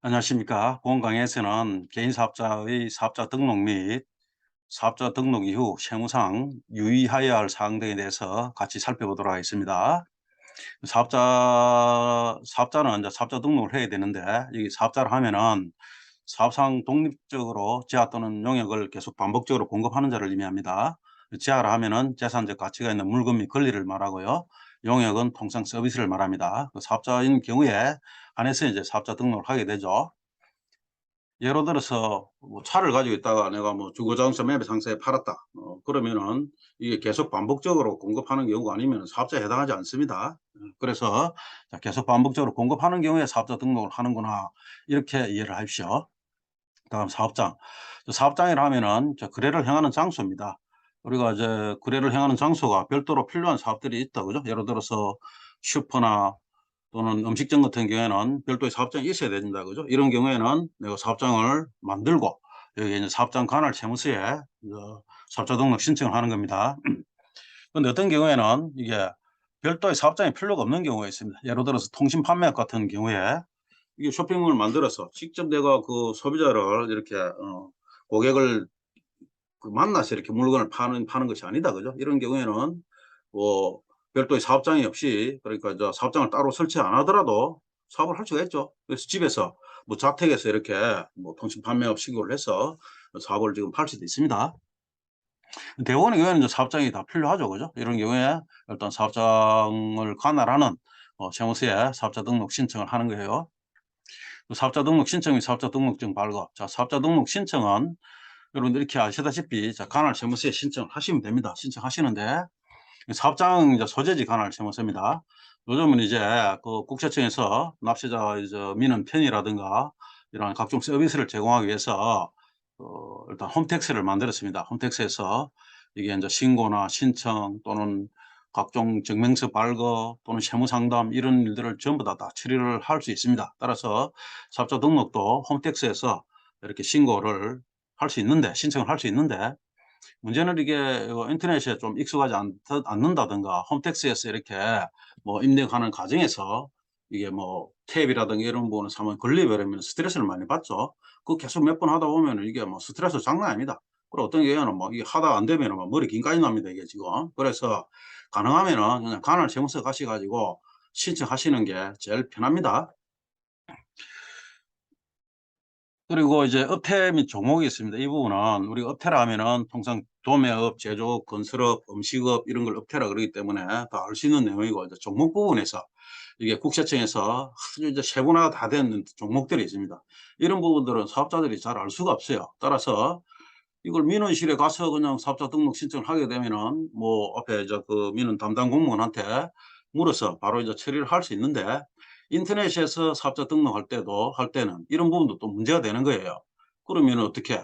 안녕하십니까. 본 강의에서는 개인사업자의 사업자 등록 및 사업자 등록 이후 세무상 유의하여야 할 사항 등에 대해서 같이 살펴보도록 하겠습니다. 사업자는 이제 사업자 등록을 해야 되는데, 이 사업자를 하면은 사업상 독립적으로 지하 또는 용역을 계속 반복적으로 공급하는 자를 의미합니다. 지하를 하면은 재산적 가치가 있는 물건 및 권리를 말하고요. 용역은 통상 서비스를 말합니다. 그 사업자인 경우에 한해서 이제 사업자 등록을 하게 되죠. 예를 들어서 뭐 차를 가지고 있다가 내가 뭐 주거장소 매매상세에 팔았다. 그러면은 이게 계속 반복적으로 공급하는 경우가 아니면 사업자에 해당하지 않습니다. 그래서 자, 계속 반복적으로 공급하는 경우에 사업자 등록을 하는구나. 이렇게 이해를 하십시오. 다음 사업장. 사업장이라 하면은 거래를 행하는 장소입니다. 우리가 이제 거래를 행하는 장소가 별도로 필요한 사업들이 있다. 그죠? 예를 들어서 슈퍼나 또는 음식점 같은 경우에는 별도의 사업장이 있어야 된다. 그죠? 이런 경우에는 내가 사업장을 만들고 여기 이제 사업장 관할 세무서에 사업자 등록 신청을 하는 겁니다. 근데 어떤 경우에는 이게 별도의 사업장이 필요가 없는 경우가 있습니다. 예를 들어서 통신 판매 같은 경우에 이게 쇼핑몰을 만들어서 직접 내가 그 소비자를 이렇게 고객을 만나서 이렇게 물건을 파는 것이 아니다. 그죠? 이런 경우에는 뭐 별도의 사업장이 없이, 그러니까 이제 사업장을 따로 설치 안 하더라도 사업을 할 수가 있죠. 그래서 집에서 뭐 자택에서 이렇게 뭐 통신 판매업 시도를 해서 사업을 지금 팔 수도 있습니다. 대부분의 경우에는 이제 사업장이 다 필요하죠. 그죠? 이런 경우에 일단 사업장을 관할하는 세무서에 사업자 등록 신청을 하는 거예요. 사업자 등록 신청 및 사업자 등록증 발급. 자, 사업자 등록 신청은 여러분들 이렇게 아시다시피 자, 관할 세무서에 신청하시면 됩니다. 신청하시는데 사업장 이제 소재지 관할 세무서입니다. 요즘은 이제 그 국세청에서 납세자 이제 민원 편의라든가 이런 각종 서비스를 제공하기 위해서 일단 홈택스를 만들었습니다. 홈택스에서 이게 이제 신고나 신청 또는 각종 증명서 발급 또는 세무 상담 이런 일들을 전부 다 처리를 할 수 있습니다. 따라서 사업자 등록도 홈택스에서 이렇게 신고를 할 수 있는데, 신청을 할 수 있는데, 문제는 이게 인터넷에 좀 익숙하지 않는다든가 홈택스에서 이렇게 뭐 입력하는 과정에서 이게 뭐 탭이라든가 이런 부분을 사면 걸려버리면 스트레스를 많이 받죠. 그거 계속 몇 번 하다 보면은 이게 뭐 스트레스 장난 아닙니다. 그리고 어떤 경우에는 뭐 이게 하다 안 되면은 막 머리 긴까지 납니다, 이게 지금. 그래서 가능하면은 그냥 관할 세무서 가셔 가지고 신청하시는 게 제일 편합니다. 그리고 이제 업태 및 종목이 있습니다. 이 부분은 우리가 업태라 하면은 통상 도매업, 제조업, 건설업, 음식업 이런 걸 업태라 그러기 때문에 다 알 수 있는 내용이고, 이제 종목 부분에서 이게 국세청에서 아주 이제 세분화가 다 된 종목들이 있습니다. 이런 부분들은 사업자들이 잘 알 수가 없어요. 따라서 이걸 민원실에 가서 그냥 사업자 등록 신청을 하게 되면은 뭐 앞에 이제 그 민원 담당 공무원한테 물어서 바로 이제 처리를 할 수 있는데, 인터넷에서 사업자 등록할 때는 이런 부분도 또 문제가 되는 거예요. 그러면은 어떻게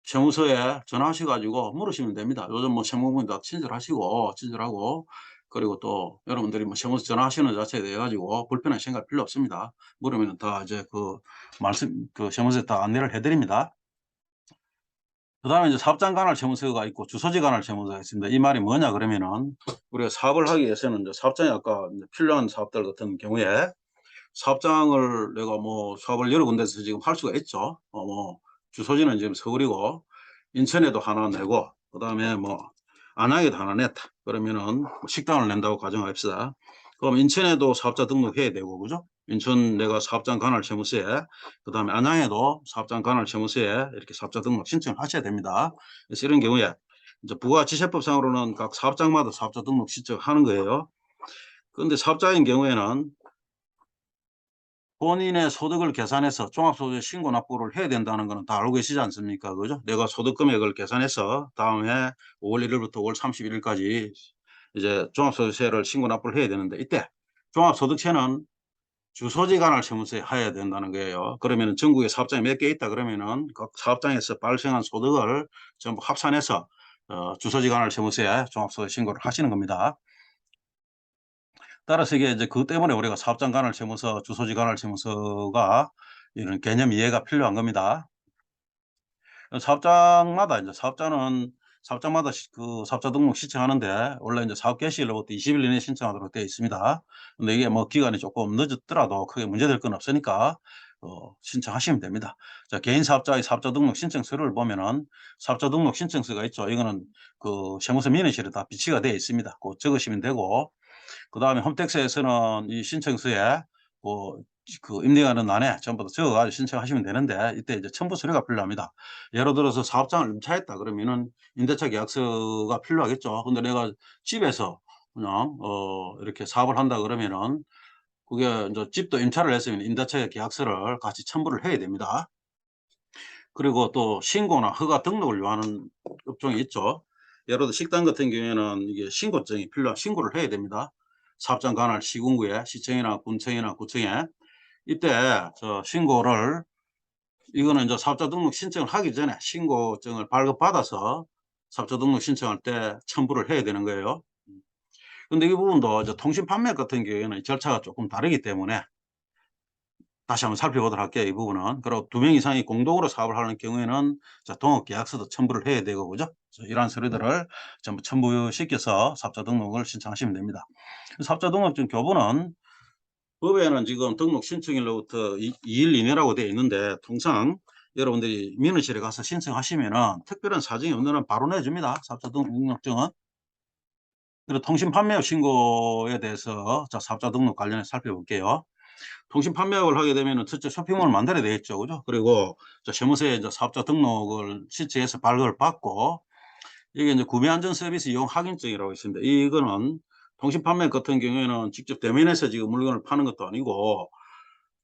세무서에 전화하셔 가지고 물으시면 됩니다. 요즘 뭐 세무부는 다 친절하고, 그리고 또 여러분들이 뭐 세무서 전화하시는 자체에 대해 가지고 불편하게 생각할 필요 없습니다. 물으면은 다 이제 그 세무서에 다 안내를 해 드립니다. 그다음에 이제 사업장 관할 세무서가 있고 주소지 관할 세무서가 있습니다. 이 말이 뭐냐 그러면은, 우리가 사업을 하기 위해서는 이제 사업장이 아까 이제 필요한 사업들 같은 경우에 사업장을 내가 뭐 사업을 여러 군데서 지금 할 수가 있죠. 뭐 주소지는 지금 서울이고 인천에도 하나 내고 그다음에 뭐 안양에도 하나 냈다. 그러면은 뭐 식당을 낸다고 가정합시다. 그럼 인천에도 사업자 등록해야 되고, 그죠? 인천 내가 사업장 관할 세무서에, 그다음에 안양에도 사업장 관할 세무서에 이렇게 사업자 등록 신청을 하셔야 됩니다. 그래서 이런 경우에 이제 부가지세법상으로는 각 사업장마다 사업자 등록 신청하는 거예요. 그런데 사업자인 경우에는 본인의 소득을 계산해서 종합소득 신고 납부를 해야 된다는 거는 다 알고 계시지 않습니까? 그죠? 내가 소득 금액을 계산해서 다음해 5월 1 일부터 5월 31 일까지 이제 종합소득세를 신고 납부를 해야 되는데, 이때 종합소득세는 주소지 관할 세무서에 해야 된다는 거예요. 그러면은 전국에 사업장이 몇 개 있다 그러면은 각 사업장에서 발생한 소득을 전부 합산해서 주소지 관할 세무서에 종합소득 신고를 하시는 겁니다. 따라서 이게 이제 그것 때문에 우리가 사업장 관할 세무서, 주소지 관할 세무서가 이런 개념 이해가 필요한 겁니다. 사업장마다 이제 사업장마다 그 사업자 등록 신청하는데, 원래 이제 사업 개시일로부터 20일 이내에 신청하도록 되어 있습니다. 근데 이게 뭐 기간이 조금 늦었더라도 크게 문제될 건 없으니까 신청하시면 됩니다. 자, 개인 사업자의 사업자 등록 신청 서류를 보면은 사업자 등록 신청서가 있죠. 이거는 그 세무서 민원실에 다 비치가 되어 있습니다. 그 적으시면 되고, 그다음에 홈택스에서는 이 신청서에 그 입력하는栏에 전부 다 적어 가지고 신청하시면 되는데, 이때 이제 첨부 서류가 필요합니다. 예를 들어서 사업장을 임차했다 그러면은 임대차 계약서가 필요하겠죠. 근데 내가 집에서 그냥 이렇게 사업을 한다 그러면은 그게 인제 집도 임차를 했으면 임대차 계약서를 같이 첨부를 해야 됩니다. 그리고 또 신고나 허가 등록을 요하는 업종이 있죠. 예를 들어 식당 같은 경우에는 이게 신고증이 신고를 해야 됩니다. 사업장 관할 시군구에 시청이나 군청이나 구청에 이때 신고를, 이거는 이제 사업자 등록 신청을 하기 전에 신고증을 발급받아서 사업자 등록 신청할 때 첨부를 해야 되는 거예요. 근데 이 부분도 이제 통신 판매 같은 경우에는 절차가 조금 다르기 때문에 다시 한번 살펴보도록 할게요, 이 부분은. 그리고 2명 이상이 공동으로 사업을 하는 경우에는 동업 계약서도 첨부를 해야 되고, 그죠? 이러한 서류들을 전부 첨부시켜서 사업자 등록을 신청하시면 됩니다. 사업자 등록증 교부는 법에는 지금 등록 신청일로부터 2일 이내라고 되어 있는데, 통상 여러분들이 민원실에 가서 신청하시면은 특별한 사정이 없는 한 바로 내줍니다, 사업자 등록증은. 그리고 통신 판매업 신고에 대해서 사업자 등록 관련해서 살펴볼게요. 통신 판매업을 하게 되면은 첫째 쇼핑몰을 만들어야 되겠죠. 그죠? 그리고 세무서에 이제 사업자 등록을 신청해서 발급을 받고, 이게 이제 구매 안전 서비스 이용 확인증이라고 있습니다. 이거는 통신 판매 같은 경우에는 직접 대면에서 지금 물건을 파는 것도 아니고,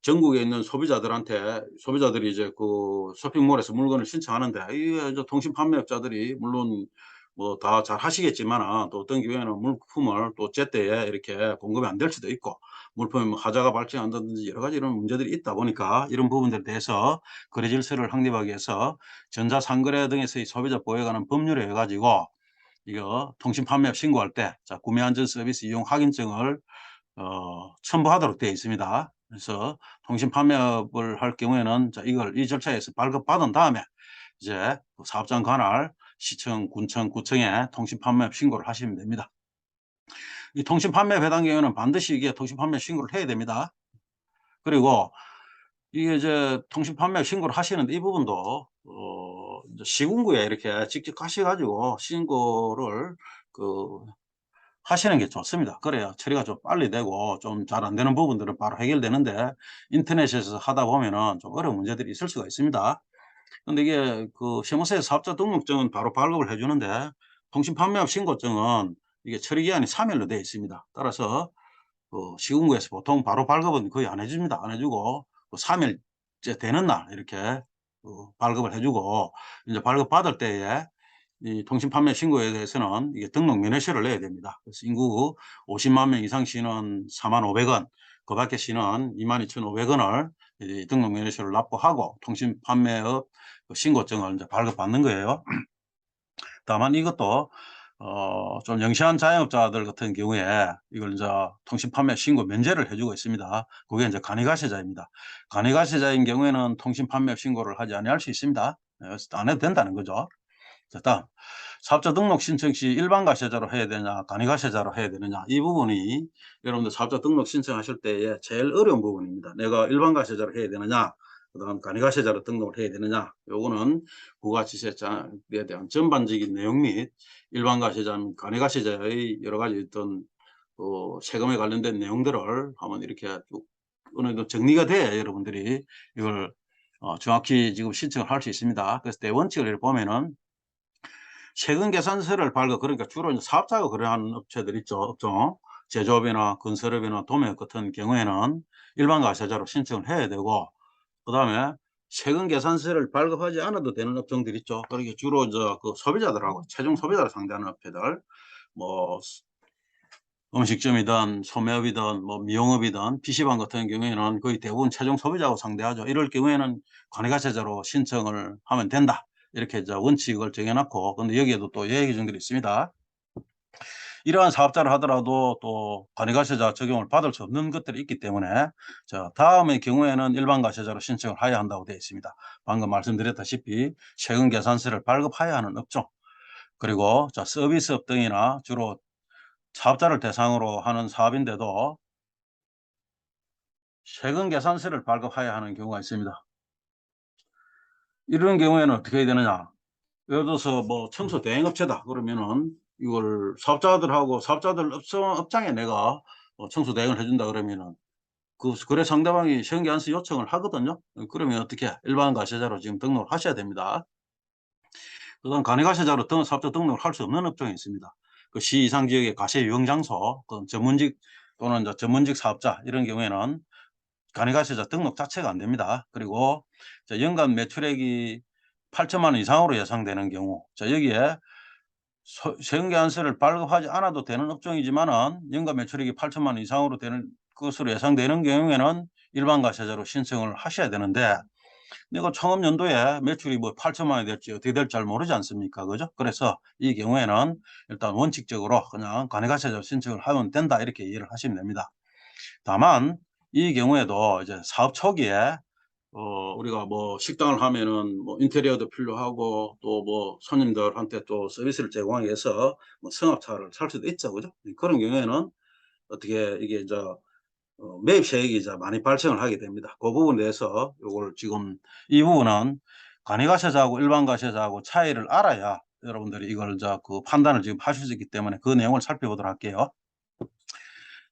전국에 있는 소비자들한테, 소비자들이 이제 그 쇼핑몰에서 물건을 신청하는데, 이게 이제 통신 판매업자들이 물론 뭐 다 잘 하시겠지만은, 또 어떤 경우에는 물품을 또 제때에 이렇게 공급이 안 될 수도 있고, 물품에 뭐 하자가 발생한다든지 여러 가지 이런 문제들이 있다 보니까, 이런 부분들에 대해서 거래 질서를 확립하기 위해서 전자상거래 등에서의 소비자 보호에 관한 법률에 의해 가지고 이거 통신 판매업 신고할 때 구매 안전 서비스 이용 확인증을 첨부하도록 되어 있습니다. 그래서 통신 판매업을 할 경우에는 이걸 이 절차에서 발급받은 다음에 이제 그 사업장 관할 시청, 군청, 구청에 통신 판매업 신고를 하시면 됩니다. 이 통신 판매업 해당 경우에는 반드시 이게 통신 판매업 신고를 해야 됩니다. 그리고 이게 이제 통신 판매업 신고를 하시는데, 이 부분도 이제 시군구에 이렇게 직접 가셔 가지고 신고를 그 하시는 게 좋습니다. 그래야 처리가 좀 빨리 되고, 좀 잘 안 되는 부분들은 바로 해결되는데, 인터넷에서 하다 보면은 좀 어려운 문제들이 있을 수가 있습니다. 근데 이게 그 세무서에 사업자 등록증은 바로 발급을 해 주는데, 통신 판매업 신고증은 이게 처리 기한이 3 일로 되어 있습니다. 따라서 시군구에서 보통 바로 발급은 거의 안 해 줍니다. 안 해 주고 3 일째 되는 날 이렇게 발급을 해 주고, 인제 발급받을 때에 이 통신 판매 신고에 대해서는 이게 등록 면허세를 내야 됩니다. 그래서 인구 50만 명 이상 시는 4,500원, 그 밖에 시는 22,500원을 이 등록 면허세를 납부하고 통신 판매업 신고증을 이제 발급받는 거예요. 다만 이것도 좀 영세한 자영업자들 같은 경우에 이걸 이제 통신 판매 신고 면제를 해 주고 있습니다. 그게 이제 간이가세자입니다. 간이가세자인 경우에는 통신 판매 신고를 하지 아니할 수 있습니다. 그래서 안 해도 된다는 거죠. 자, 다음 사업자 등록 신청 시 일반 가세자로 해야 되냐 간이 가세자로 해야 되느냐, 이 부분이 여러분들 사업자 등록 신청하실 때에 제일 어려운 부분입니다. 내가 일반 가세자로 해야 되느냐, 그다음 간이 가세자로 등록을 해야 되느냐, 요거는 부가지세자에 대한 전반적인 내용 및 일반 가세자 및 간이 가세자의 여러 가지 어떤 세금에 관련된 내용들을 한번 이렇게 쭉 어느 정도 정리가 돼야 여러분들이 이걸 정확히 지금 신청을 할 수 있습니다. 그래서 대원칙을 이렇게 보면은 세금 계산서를 발급, 그러니까 주로 이제 사업자가 거래하는 업체들 있죠, 업종. 제조업이나 건설업이나 도매업 같은 경우에는 일반 가세자로 신청을 해야 되고, 그다음에 세금 계산서를 발급하지 않아도 되는 업종들 있죠. 그러니까 주로 이제 그 소비자들하고 최종 소비자를 상대하는 업체들, 뭐 음식점이든 소매업이든 뭐 미용업이든 PC방 같은 경우에는 거의 대부분 최종 소비자하고 상대하죠. 이럴 경우에는 관리가세자로 신청을 하면 된다, 이렇게 이제 원칙을 정해 놨고, 근데 여기에도 또 예외 규정들이 있습니다. 이러한 사업자를 하더라도 또 관리가세자 적용을 받을 수 없는 것들이 있기 때문에, 다음의 경우에는 일반 가세자로 신청을 해야 한다고 되어 있습니다. 방금 말씀드렸다시피 세금 계산서를 발급해야 하는 업종, 그리고 서비스업 등이나 주로 사업자를 대상으로 하는 사업인데도 세금 계산서를 발급해야 하는 경우가 있습니다. 이런 경우에는 어떻게 해야 되느냐? 예를 들어서 뭐 청소 대행업체다 그러면은 이걸 사업자들하고 사업자들 업장에 내가 청소 대행을 해 준다 그러면은 그래 상대방이 세금계산서 요청을 하거든요. 그러면 어떻게 일반 과세자로 지금 등록을 하셔야 됩니다. 그다음 간이과세자로 사업자 등록을 할 수 없는 업종이 있습니다. 그 시 이상 지역의 과세 유형 장소 전문직 또는 이제 전문직 사업자 이런 경우에는 간이과세자 등록 자체가 안 됩니다. 그리고 연간 매출액이 8천만 원 이상으로 예상되는 경우 여기에 세금계산서를 발급하지 않아도 되는 업종이지만은 연간 매출액이 8천만 원 이상으로 되는 것으로 예상되는 경우에는 일반 과세자로 신청을 하셔야 되는데 내가 창업 연도에 매출이 뭐 8천만 원이 될지 어떻게 될지 잘 모르지 않습니까? 그죠? 그래서 이 경우에는 일단 원칙적으로 그냥 간이과세자로 신청을 하면 된다 이렇게 이해를 하시면 됩니다. 다만 이 경우에도 이제 사업 초기에 우리가 뭐 식당을 하면은 뭐 인테리어도 필요하고 또 뭐 손님들한테 또 서비스를 제공하기 위해서 뭐 승합차를 살 수도 있죠. 그죠? 그런 경우에는 어떻게 이게 매입세액이 이제 많이 발생을 하게 됩니다. 그 부분에 대해서 요걸 지금 이 부분은 간이과세자하고 일반 과세자하고 차이를 알아야 여러분들이 이걸 판단을 지금 하실 수 있기 때문에 그 내용을 살펴보도록 할게요.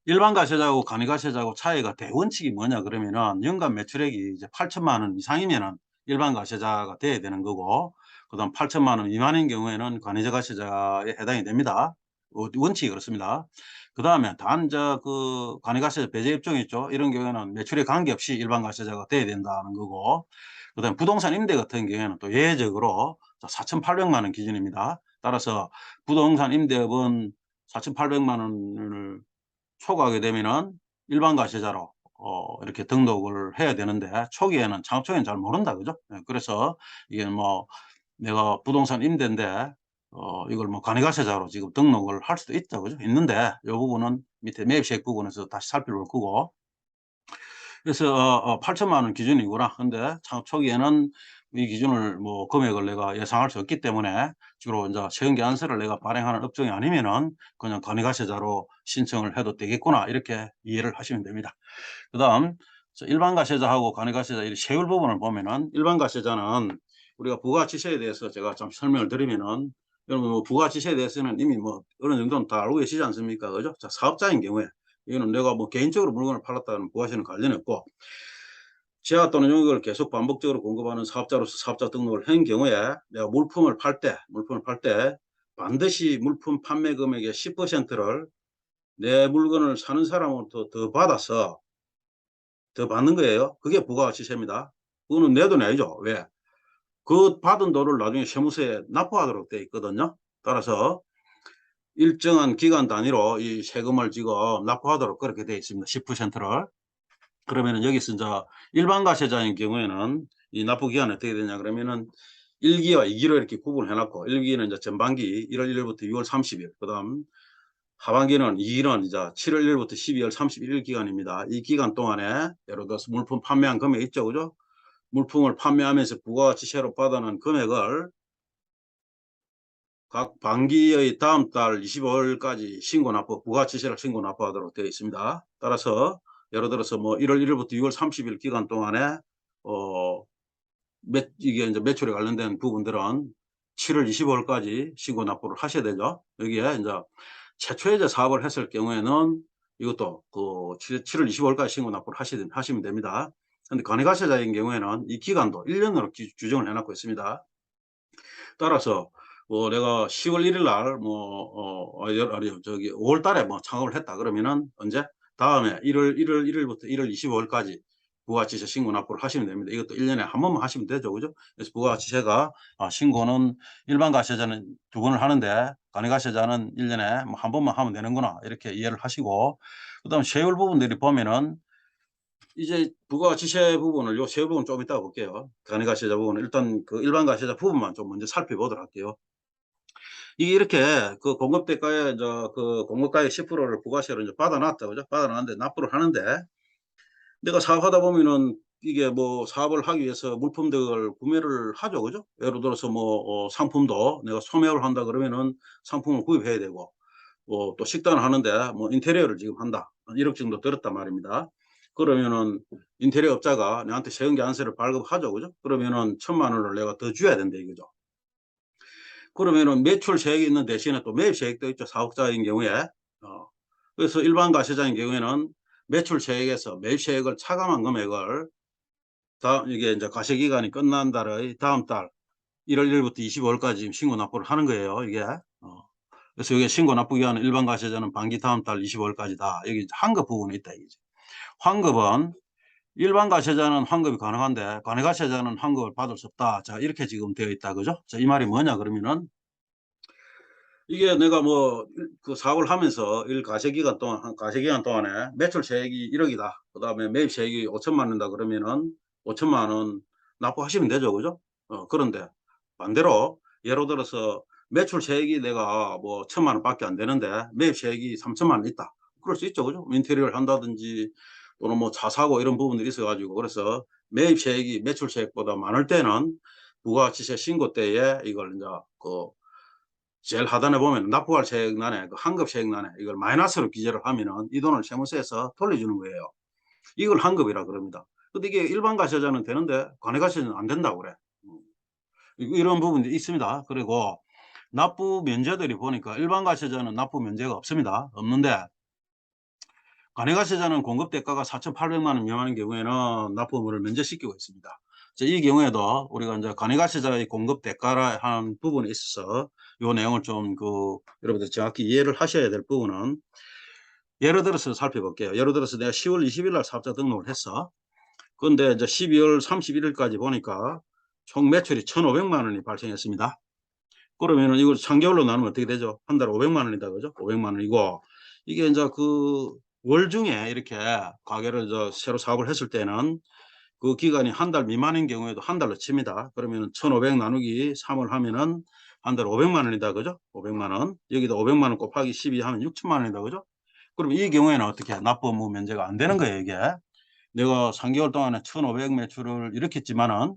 일반 과세자하고 간이과세자하고 차이가 대원칙이 뭐냐 그러면은 연간 매출액이 이제 8천만 원 이상이면은 일반 과세자가 돼야 되는 거고 그다음 8천만 원 미만인 경우에는 간이과세자에 해당이 됩니다. 원칙이 그렇습니다. 그다음에 간이과세자 배제 업종이 있죠. 이런 경우에는 매출에 관계없이 일반 과세자가 돼야 된다는 거고 그다음에 부동산 임대 같은 경우에는 또 예외적으로 4,800만 원 기준입니다. 따라서 부동산 임대업은 4,800만 원을 초과하게 되면은 일반 과세자로 이렇게 등록을 해야 되는데 초기에는 창업 초기에는 잘 모른다 그죠? 예 그래서 이게 뭐 내가 부동산 임대인데 이걸 뭐 간이과세자로 지금 등록을 할 수도 있다 그죠? 있는데 요 부분은 밑에 매입세액 부분에서 다시 살펴볼 거고 그래서 8천만 원 기준이구나. 근데 창업 초기에는 이 기준을 뭐 금액을 내가 예상할 수 없기 때문에 주로 인제 세금계산서를 내가 발행하는 업종이 아니면은 그냥 간이과세자로 신청을 해도 되겠구나 이렇게 이해를 하시면 됩니다. 그다음 일반 과세자하고 간이과세자 이 세율 부분을 보면은 일반 과세자는 우리가 부가치세에 대해서 제가 좀 설명을 드리면은 여러분 뭐 부가치세에 대해서는 이미 뭐 어느 정도는 다 알고 계시지 않습니까? 그죠? 자 사업자인 경우에 이거는 내가 뭐 개인적으로 물건을 팔았다는 부가세는 관련이 없고 제가 또는 용역을 계속 반복적으로 공급하는 사업자로서 사업자 등록을 한 경우에 내가 물품을 팔 때 반드시 물품 판매 금액의 10%를 내 물건을 사는 사람으로부터 더 받는 거예요. 그게 부가가치세입니다. 그거는 내 돈이 아니죠. 왜? 그 받은 돈을 나중에 세무서에 납부하도록 되어 있거든요. 따라서 일정한 기간 단위로 이 세금을 지금 납부하도록 그렇게 되어 있습니다. 10%를. 그러면은 여기서 일반 과세자인 경우에는 이 납부 기간이 어떻게 되냐 그러면은 1 기와 2 기로 이렇게 구분을 해 놓고 1 기는 전반기 1월 1 일부터 6월 30 일, 그다음 하반기는 2 기는 7월 1 일부터 12월 31일 기간입니다. 이 기간 동안에 예를 들어서 물품 판매한 금액 있죠. 그죠? 물품을 판매하면서 부가가치세로 받아낸 금액을 각 반기의 다음 달 25일까지 부가가치세를 신고 납부하도록 되어 있습니다. 따라서 예를 들어서 뭐 1월 1 일부터 6월 30일 기간 동안에 어 이게 인제 매출에 관련된 부분들은 7월 25 일까지 신고 납부를 하셔야 되죠. 여기에 인제 최초에 사업을 했을 경우에는 이것도 7월 25 일까지 신고 납부를 하시면 됩니다. 근데 간이과세자인 경우에는 이 기간도 1 년으로 규정을 해 놓고 있습니다. 따라서 내가 10월 1일 날 아니요. 5월 달에 뭐 창업을 했다 그러면은 언제? 다음해 1월 1 일부터 1월 25 일까지 부가가치세 신고 납부를 하시면 됩니다. 이것도 1 년에 한 번만 하시면 되죠. 그죠? 그래서 부가가치세가 신고는 일반 과세자는 2 번을 하는데 간이과세자는 1 년에 뭐 한 번만 하면 되는구나 이렇게 이해를 하시고 그다음에 세율 부분들이 보면은 이제 부가가치세 부분을 요 세율 부분 좀 이따가 볼게요. 간이과세자 부분은 일단 그 일반 과세자 부분만 좀 먼저 살펴보도록 할게요. 이게 이렇게 그 공급대가에 공급가액 10%를 부가세로 받아 놨다 그죠? 받아 놨는데 납부를 하는데 내가 사업하다 보면은 이게 뭐 사업을 하기 위해서 물품들을 구매를 하죠. 그죠? 예를 들어서 상품도 내가 소매업을 한다 그러면은 상품을 구입해야 되고 또 식당을 하는데 뭐 인테리어를 지금 한다. 한 1억 정도 들었단 말입니다. 그러면은 인테리어 업자가 내한테 세금계산서를 발급하죠. 그죠? 그러면은 1,000만 원을 내가 더 줘야 된다 이거죠. 그러면은 매출 세액이 있는 대신에 또 매입 세액도 있죠. 사업자인 경우에. 그래서 일반 과세자인 경우에는 매출 세액에서 매입 세액을 차감한 금액을 이게 이제 과세 기간이 끝난 달의 다음 달 1월 1일부터 25일까지 지금 신고 납부를 하는 거예요, 이게. 그래서 이게 신고 납부 기간은 일반 과세자는 반기 다음 달 25일까지다. 여기 환급 부분이 있다 이거죠. 환급은 일반 과세자는 환급이 가능한데 관내 과세자는 환급을 받을 수 없다. 자, 이렇게 지금 되어 있다. 그죠? 자, 이 말이 뭐냐 그러면은 이게 내가 뭐 그 사업을 하면서 과세 기간 동안에 매출 세액이 1억이다. 그다음에 매입 세액이 5천만 원이다 그러면은 5천만 원 납부하시면 되죠. 그죠? 그런데 반대로 예를 들어서 매출 세액이 내가 뭐 1,000만 원밖에 안 되는데 매입 세액이 3천만 원 있다. 그럴 수 있죠. 그죠? 인테리어를 한다든지 또는 뭐 차 사고 이런 부분들이 있어 가지고 그래서 매입 세액이 매출 세액보다 많을 때는 부가가치세 신고 때에 이걸 이제 그 제일 하단에 보면 납부할 세액란에 그 환급 세액란에 이걸 마이너스로 기재를 하면은 이 돈을 세무서에서 돌려주는 거예요. 이걸 환급이라 그럽니다. 근데 이게 일반 과세자는 되는데 관내 과세자는 안 된다고 그래. 이런 부분들이 있습니다. 그리고 납부 면제들이 보니까 일반 과세자는 납부 면제가 없습니다. 없는데 관내 과세자는 공급 대가가 4,800만 원 미만인 경우에는 납부 의무를 면제시키고 있습니다. 이 경우에도 우리가 이제 관내 과세자의 공급 대가라 한 부분에 있어서 요 내용을 좀 여러분들 정확히 이해를 하셔야 될 부분은 예를 들어서 살펴볼게요. 예를 들어서 내가 10월 20일 날 사업자 등록을 했어. 그런데 이제 12월 31일까지 보니까 총 매출이 1,500만 원이 발생했습니다. 그러면은 이걸 3개월로 나누면 어떻게 되죠? 한 달에 500만 원이다. 그죠? 500만 원이고 이게 이제 월 중에 이렇게 가게를 새로 사업을 했을 때는 그 기간이 한 달 미만인 경우에도 한 달로 칩니다. 그러면은 1,500 나누기 3을 하면은 한 달에 500만 원이다. 그죠? 500만 원. 여기다 500만 원 곱하기 12 하면 6천만 원이다. 그죠? 그럼 이 경우에는 어떻게 납부 의무 면제가 안 되는 거예요, 이게. 내가 3개월 동안에 1,500 매출을 일으켰지만은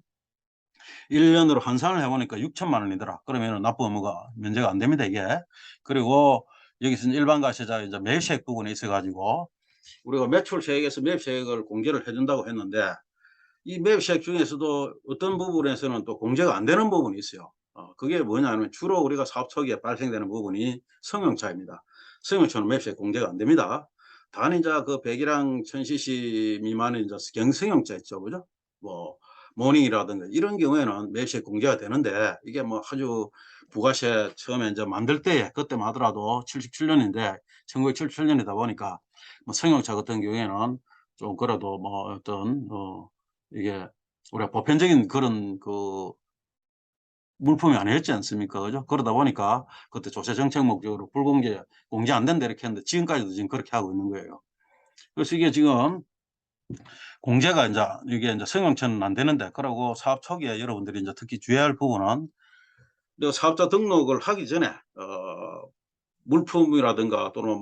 1년으로 환산을 해보니까 6천만 원이더라. 그러면은 납부 의무가 면제가 안 됩니다, 이게. 그리고 여기서는 일반 과세자 이제 매입세액 부분에 있어가지고 우리가 매출세액에서 매입세액을 공제를 해준다고 했는데 이 매입세액 중에서도 어떤 부분에서는 또 공제가 안 되는 부분이 있어요. 그게 뭐냐면 주로 우리가 사업 초기에 발생되는 부분이 승용차입니다. 승용차는 매입세액 공제가 안 됩니다. 단 이제 그 100이랑 1000cc 미만의 이제 경승용차 있죠. 그죠? 뭐 모닝이라든가 이런 경우에는 매입세액 공제가 되는데 이게 뭐 아주 부가세 처음에 이제 만들 때에 그때만 하더라도 77년인데 1977년이다 보니까 뭐 승용차 같은 경우에는 좀 그래도 뭐 어떤 이게 우리가 보편적인 그런 물품이 아니었지 않습니까? 그죠? 그러다 보니까 그때 조세 정책 목적으로 공제 안 된다 이렇게 했는데 지금까지도 지금 그렇게 하고 있는 거예요. 그래서 이게 지금 공제가 이게 이제 승용차는 안 되는데 그러고 사업 초기에 여러분들이 이제 특히 주의해야 할 부분은 사업자 등록을 하기 전에 물품이라든가 또는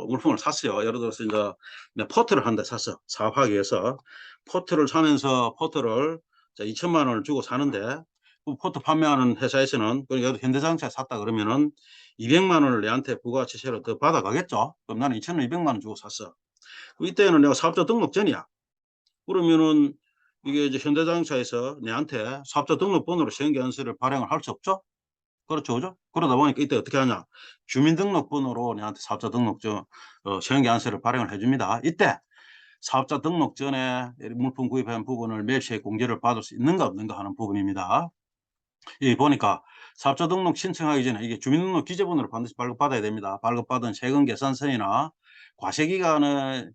물품을 샀어요. 예를 들어서 이제 포트를 한 대 샀어. 사업하기 위해서. 포트를 사면서 포트를 2천만 원을 주고 사는데 그 포트 판매하는 회사에서는 그러니까 현대자동차에 샀다 그러면은 200만 원을 내한테 부가가치세로 더 받아가겠죠. 그럼 나는 2,200만 원 주고 샀어. 이때는 내가 사업자 등록 전이야. 그러면은 이게 이제 현대자동차에서 내한테 사업자 등록번호로 시행계산서를 발행을 할 수 없죠. 그렇죠. 그죠? 그러다 보니까 이때 어떻게 하냐. 주민등록번호로 내한테 사업자 등록증, 시행계산서를 발행을 해줍니다. 이때 사업자 등록 전에 물품 구입한 부분을 매입세액 공제를 받을 수 있는가 없는가 하는 부분입니다. 여기 보니까 사업자 등록 신청하기 전에 이게 주민등록 기재본으로 반드시 발급받아야 됩니다. 발급받은 세금 계산서나 과세기간은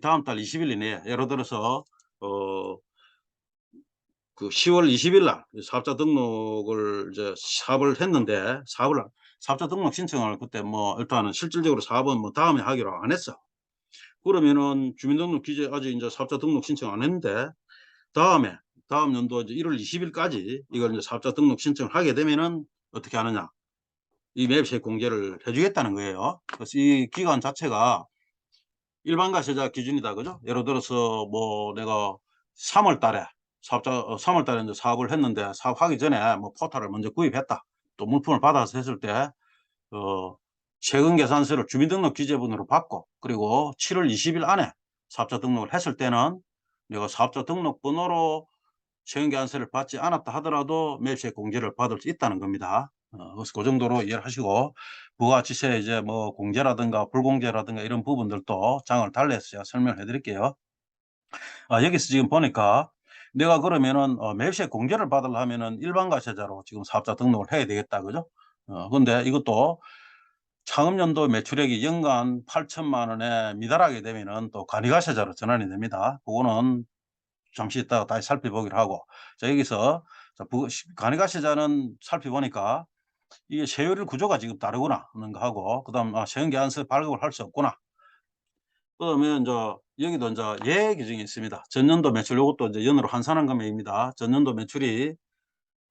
다음 달 20일 이내에 예를 들어서 10월 20일 날 사업자 등록을 사업을 했는데 사업자 등록 신청을 그때 일단은 실질적으로 사업은 다음에 하기로 안 했어. 그러면은 주민등록 기재 아직 이제 사업자 등록 신청 안 했는데 다음 연도 이제 1월 20일까지 이걸 이제 사업자 등록 신청을 하게 되면은 어떻게 하느냐. 이 매입세액 공제를 해 주겠다는 거예요. 그래서 이 기간 자체가 일반 과세자 기준이다. 그죠? 예를 들어서 내가 3월 달에 3월 달에 이제 사업을 했는데 사업하기 전에 포탈을 먼저 구입했다. 또 물품을 받아서 했을 때 세금 계산서를 주민등록 기재본으로 받고 그리고 7월 20일 안에 사업자 등록을 했을 때는 내가 사업자 등록번호로 시행계약서를 받지 않았다 하더라도 매입시행 공제를 받을 수 있다는 겁니다. 그래서 그 정도로 이해를 하시고, 부가가치세 이제 뭐 공제라든가 불공제라든가 이런 부분들도 장을 달리해서 제가 설명을 해 드릴게요. 여기서 지금 보니까 내가 그러면은 매입시행 공제를 받으려면은 일반 과세자로 지금 사업자 등록을 해야 되겠다, 그죠? 근데 이것도 창업연도 매출액이 연간 8천만 원에 미달하게 되면은 또 간이과세자로 전환이 됩니다. 그거는 잠시 있다가 다시 살펴보기로 하고. 자, 여기서 자, 간이과세자는 살펴보니까 이게 세율 구조가 지금 다르구나 하는 거 하고, 그다음 시행계약서 발급을 할 수 없구나. 그러면 여기도 예외 규정이 있습니다. 전년도 매출, 요것도 이제 연으로 환산한 금액입니다. 전년도 매출이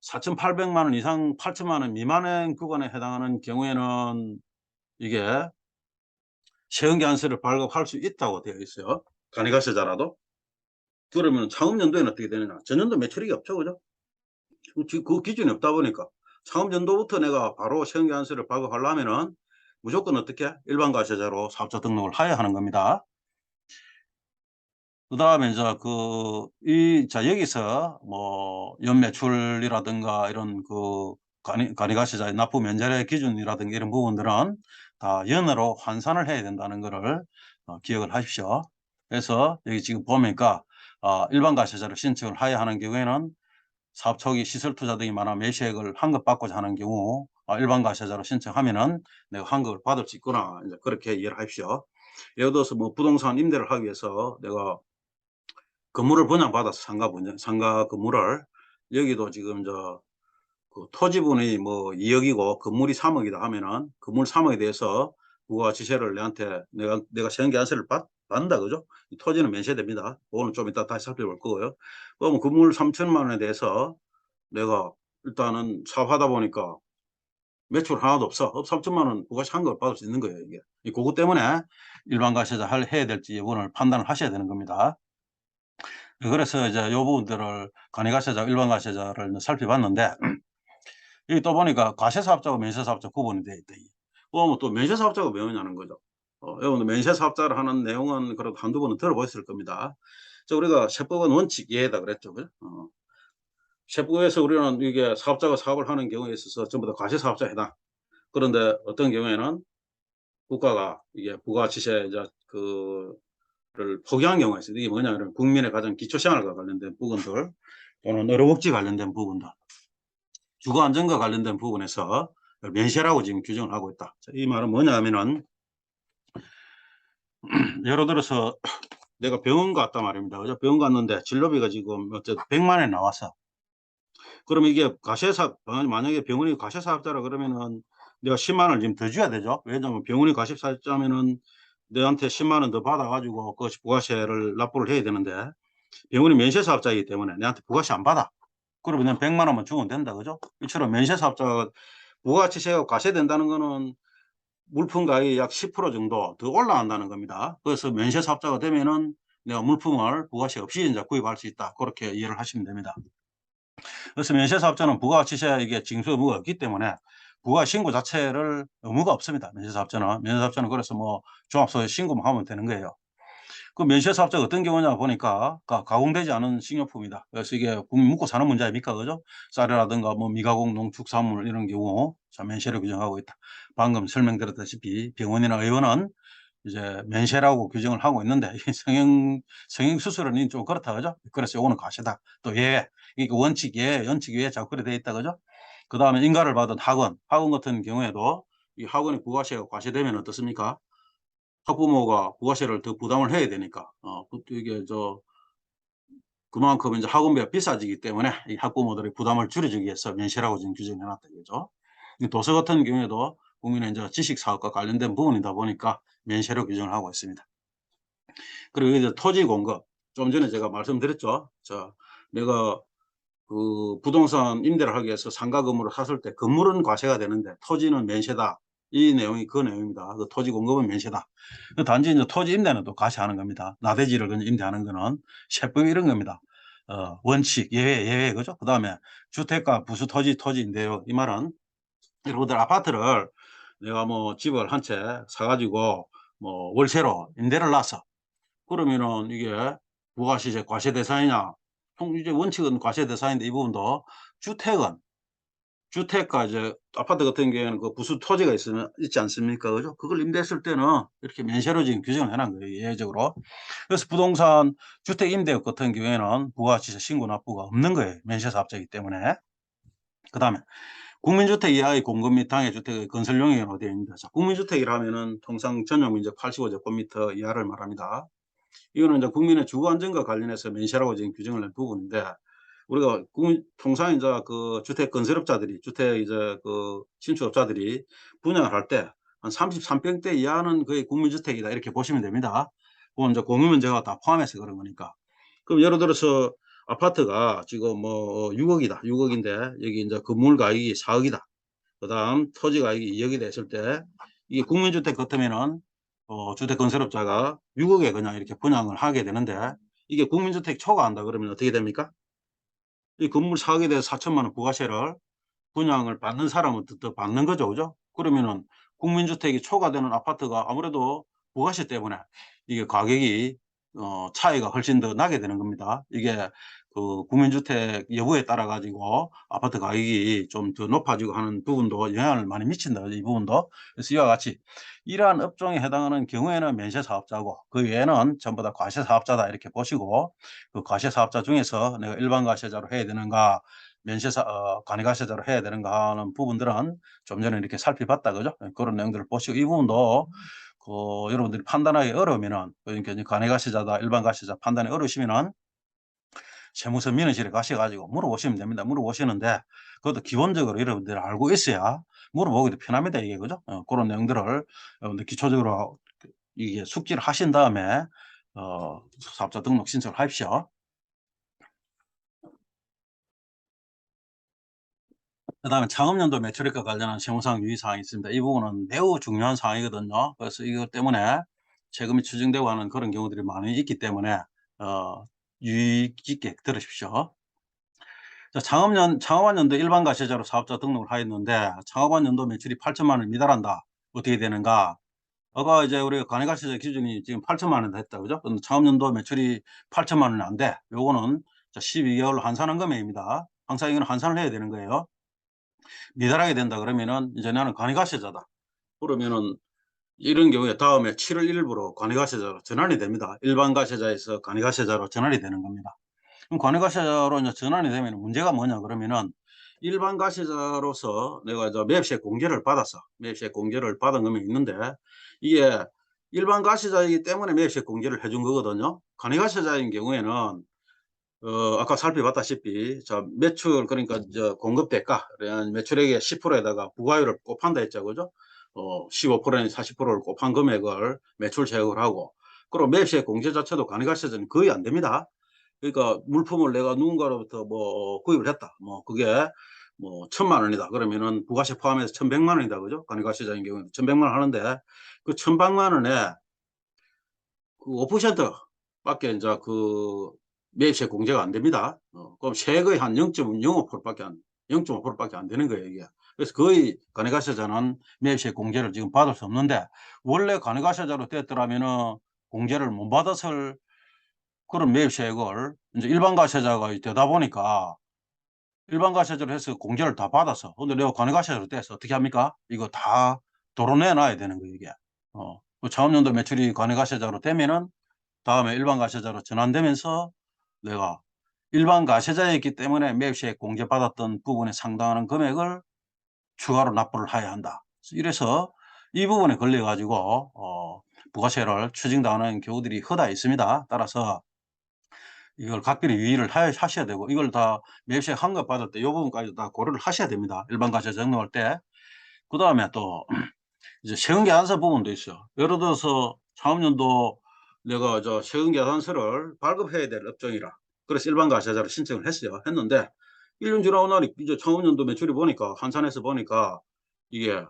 4,800만 원 이상 8천만 원 미만의 구간에 해당하는 경우에는 이게 시행계약서를 발급할 수 있다고 되어 있어요, 간이과세자라도. 그러면 창업연도에는 어떻게 되느냐? 전년도 매출액이 없죠, 그죠? 그 기준이 없다 보니까 창업연도부터 내가 바로 시행계약서를 발급하려면은 무조건 어떻게 일반 과세자로 사업자 등록을 해야 하는 겁니다. 그다음에 인제 여기서 뭐 연매출이라든가 이런 간이과세자의 납부 면제의 기준이라든가 이런 부분들은 다 연으로 환산을 해야 된다는 거를 기억을 하십시오. 그래서 여기 지금 보니까 일반 과세자로 신청을 해야 하는 경우에는 사업 초기 시설 투자 등이 많아 매수액을 환급받고자 하는 경우 일반 과세자로 신청하면은 내가 환급을 받을 수 있구나, 이제 그렇게 이해를 하십시오. 예를 들어서 뭐 부동산 임대를 하기 위해서 내가 건물을 분양받아서 상가 건물을, 여기도 지금 그 토지분이 뭐 2억이고 건물이 3억이다 하면은 건물 3억에 대해서 부가가치세를 내가 시행계약서를 받는다, 그죠? 이 토지는 면세됩니다. 그거는 좀 이따 다시 살펴볼 거고요. 그러면 건물 3천만 원에 대해서 내가 일단은 사업하다 보니까 매출 하나도 없어. 3천만 원 부가세 환급을 받을 수 있는 거예요, 이게. 그것 때문에 일반 과세자 해야 될지 여부를 판단을 하셔야 되는 겁니다. 그래서 이제 요 부분들을 간이과세자, 일반 과세자를 살펴봤는데, 여기 또 보니까 과세사업자와 면세사업자 구분이 돼 있다. 그러면 또 면세사업자가 뭐냐는 거죠. 여러분들 면세사업자를 하는 내용은 그래도 한두 번은 들어보셨을 겁니다. 우리가 세법은 원칙 예외다 그랬죠, 그죠? 세법에서 우리는 이게 사업자가 사업을 하는 경우에 있어서 전부 다 과세사업자에 해당. 그런데 어떤 경우에는 국가가 이게 부가가치세 를 포기한 경우가 있어요. 이게 뭐냐면 국민의 가장 기초생활과 관련된 부분들, 또는 의료복지 관련된 부분들, 주거 안정과 관련된 부분에서 면세라고 지금 규정을 하고 있다. 이 말은 뭐냐 하면은 예를 들어서 내가 병원 갔단 말입니다, 그죠? 병원 갔는데 진료비가 지금 어쨌든 100만 원이 나왔어. 그러면 이게 만약에 병원이 과세사업자라 그러면은 내가 10만 원을 지금 더 줘야 되죠. 왜냐하면 병원이 과세사업자면은 너한테 10만 원 더 받아 가지고 그것이 부가세를 납부를 해야 되는데, 병원이 면세사업자이기 때문에 내한테 부가세 안 받아. 그러면 그냥 100만 원만 주면 된다, 그죠? 이처럼 면세사업자가 부가가치세가 과세된다는 거는 물품 가격이 약 10% 정도 더 올라간다는 겁니다. 그래서 면세사업자가 되면은 내가 물품을 부가세 없이 인제 구입할 수 있다, 고렇게 이해를 하시면 됩니다. 그래서 면세사업자는 부가가치세 이게 징수 의무가 없기 때문에 부가 신고 자체를 의무가 없습니다, 면세사업자는. 면세사업자는 그래서 뭐 종합소득 신고만 하면 되는 거예요. 그 면세사업자가 어떤 경우냐 보니까 가공되지 않은 식료품이다. 그래서 이게 국민 먹고 사는 문제 아닙니까, 그죠? 쌀이라든가 뭐 미가공 농축산물 이런 경우 면세를 규정하고 있다. 방금 설명드렸다시피 병원이나 의원은 이제 면세라고 규정을 하고 있는데, 이 성형수술은 좀 그렇다, 그죠? 그래서 요거는 과세다. 또 예외, 이게 원칙 예외 자꾸 그렇게 돼 있다, 그죠? 그다음에 인가를 받은 학원 같은 경우에도 이 학원의 부가세가 과세되면 어떻습니까? 학부모가 부가세를 더 부담을 해야 되니까 이게 그만큼 이제 학원비가 비싸지기 때문에 이 학부모들의 부담을 줄여주기 위해서 면세라고 지금 규정해 놨다, 이거죠. 이 도서 같은 경우에도 국민의 이제 지식 사업과 관련된 부분이다 보니까 면세로 규정을 하고 있습니다. 그리고 이제 토지 공급, 좀 전에 제가 말씀드렸죠. 내가 그 부동산 임대를 하기 위해서 상가 건물을 샀을 때 건물은 과세가 되는데 토지는 면세다. 이 내용이 그 내용입니다. 그 토지 공급은 면세다. 단지 이제 토지 임대는 또 과세하는 겁니다. 나대지를 그냥 임대하는 거는 세법 이런 겁니다. 원칙, 예외, 그죠? 그 다음에 주택가, 부수 토지 임대료. 이 말은 여러분들 아파트를 내가 뭐 집을 한 채 사가지고 뭐 월세로 임대를 놨어. 그러면은 이게 부가시세 과세 대상이냐? 이제 원칙은 과세 대상인데 이 부분도 주택은 주택가 이제 아파트 같은 경우에는 그 부수 토지가 있으면 있지 않습니까? 그죠? 그걸 임대했을 때는 이렇게 면세로 지금 규정을 해 놓은 거예요, 예외적으로. 그래서 부동산 주택 임대업 같은 경우에는 부가시세 신고 납부가 없는 거예요, 면세 사업자이기 때문에. 그다음에 국민주택 이하의 공급 및 당해 주택의 건설 용역은 어디에 있는가? 자, 국민주택이라면은 통상 전용 면적 85제곱미터 이하를 말합니다. 이거는 이제 국민의 주거 안정과 관련해서 면세라고 지금 규정을 낸 부분인데, 우리가 국민 통상 이제 그 주택 건설업자들이 주택 이제 그 신축업자들이 분양을 할 때 한 33평대 이하는 거의 국민주택이다 이렇게 보시면 됩니다. 그건 이제 공유면제가 다 포함해서 그런 거니까. 그럼 예를 들어서 아파트가 지금 뭐 6억 이다. 6억 인데 여기 인제 건물 가격이 4억 이다. 그다음 토지 가격이 2억이 됐을 때 이게 국민주택 같으면은 주택 건설업자가 6 억에 그냥 이렇게 분양을 하게 되는데, 이게 국민주택 초과한다 그러면 어떻게 됩니까? 이 건물 4 억에 대해서 4천만 원 부가세를 분양을 받는 사람은 더 받는 거죠. 그죠? 그러면은 국민주택이 초과되는 아파트가 아무래도 부가세 때문에 이게 가격이 차이가 훨씬 더 나게 되는 겁니다. 이게 그 국민주택 여부에 따라 가지고 아파트 가격이 좀 더 높아지고 하는 부분도 영향을 많이 미친다, 이 부분도. 그래서 이와 같이 이러한 업종에 해당하는 경우에는 면세 사업자고 그 외에는 전부 다 과세 사업자다 이렇게 보시고, 그 과세 사업자 중에서 내가 일반 과세자로 해야 되는가 면세사 관이과세자로 해야 되는가 하는 부분들은 좀 전에 이렇게 살펴봤다 그죠? 예, 그런 내용들을 보시고 이 부분도 그 여러분들이 판단하기 어려우면은, 그러니까 이제 관이과세자다 일반 과세자 판단이 어려우시면은 세무서 민원실에 가셔 가지고 물어보시면 됩니다. 물어보시는데 그것도 기본적으로 여러분들이 알고 있어야 물어보기도 편합니다 이게. 그죠? 고런 내용들을 여러분들 기초적으로 이게 숙지를 하신 다음에 사업자 등록 신청을 하십시오. 그다음에 창업연도 매출액과 관련한 세무상 유의사항이 있습니다. 이 부분은 매우 중요한 사항이거든요. 그래서 이것 때문에 세금이 추징되고 하는 그런 경우들이 많이 있기 때문에 어 유의 깊게 들으십시오. 자, 창업한 연도 일반 과세자로 사업자 등록을 하였는데 창업한 연도 매출이 8천만 원을 미달한다. 어떻게 되는가? 아까 이제 우리가 관외과세자 기준이 지금 8천만 원 됐다. 그죠? 근데 창업연도 매출이 8천만 원이 안 돼. 요거는 자 12개월로 환산한 금액입니다. 항상 이거는 환산을 해야 되는 거예요. 미달하게 된다 그러면은 이제 나는 관이과세자다. 그러면은 이런 경우에 다음에 7월 1 일부로 관이과세자로 전환이 됩니다. 일반 과세자에서 관이과세자로 전환이 되는 겁니다. 그럼 관이과세자로 이제 전환이 되면 문제가 뭐냐 그러면은, 일반 과세자로서 내가 저 매입세 공제를 받았어. 매입세 공제를 받은 금액이 있는데 이게 일반 과세자이기 때문에 매입세 공제를 해준 거거든요. 관이과세자인 경우에는 아까 살펴봤다시피 자 매출, 그러니까 저 공급 대가 매출액의 10% 에다가 부가율을 곱한다 했죠. 그죠? 15%니 40%를 곱한 금액을 매출 세액을 하고, 그리고 매입세 공제 자체도 관이과세자는 거의 안 됩니다. 그러니까 물품을 내가 누군가로부터 뭐 구입을 했다. 뭐 그게 뭐 1,000만 원이다. 그러면은 부가세 포함해서 1,100만 원이다. 그죠? 관이과세자인 경우에는 1,100만 원 하는데 그 1,100만 원에 그 5% 밖에 인제 그 매입세 공제가 안 됩니다. 그럼 세액의 한 0.05% 밖에 안 0.5% 밖에 안 되는 거예요 이게. 그래서 거의 관이과세자는 매입세 공제를 지금 받을 수 없는데, 원래 관이과세자로 됐더라면은 공제를 못 받았을 그런 매입세액을 인제 일반 과세자가 되다 보니까 일반 과세자로 해서 공제를 다 받았어. 근데 내가 관이과세자로 돼서 어떻게 합니까? 이거 다 도로 내 놔야 되는 거예요 이게. 그 차업연도 매출이 관이과세자로 되면은 다음에 일반 과세자로 전환되면서 내가 일반 과세자였기 때문에 매입세액 공제받았던 부분에 상당한 금액을 추가로 납부를 해야 한다. 이래서 이 부분에 걸려 가지고 부가세를 추징당하는 경우들이 허다해 있습니다. 따라서 이걸 각별히 유의를 하셔야 되고, 이걸 다 매입세액 환급 받을 때 요 부분까지 다 고려를 하셔야 됩니다, 일반 과세자 등록할 때. 그다음에 또 이제 세금계산서 부분도 있어요. 예를 들어서 창업연도 내가 저 세금계산서를 발급해야 될 업종이라 그래서 일반 과세자로 신청을 했어요. 했는데 1년 지나고 나니 이제 창업연도 매출이 보니까 환산해서 보니까 이게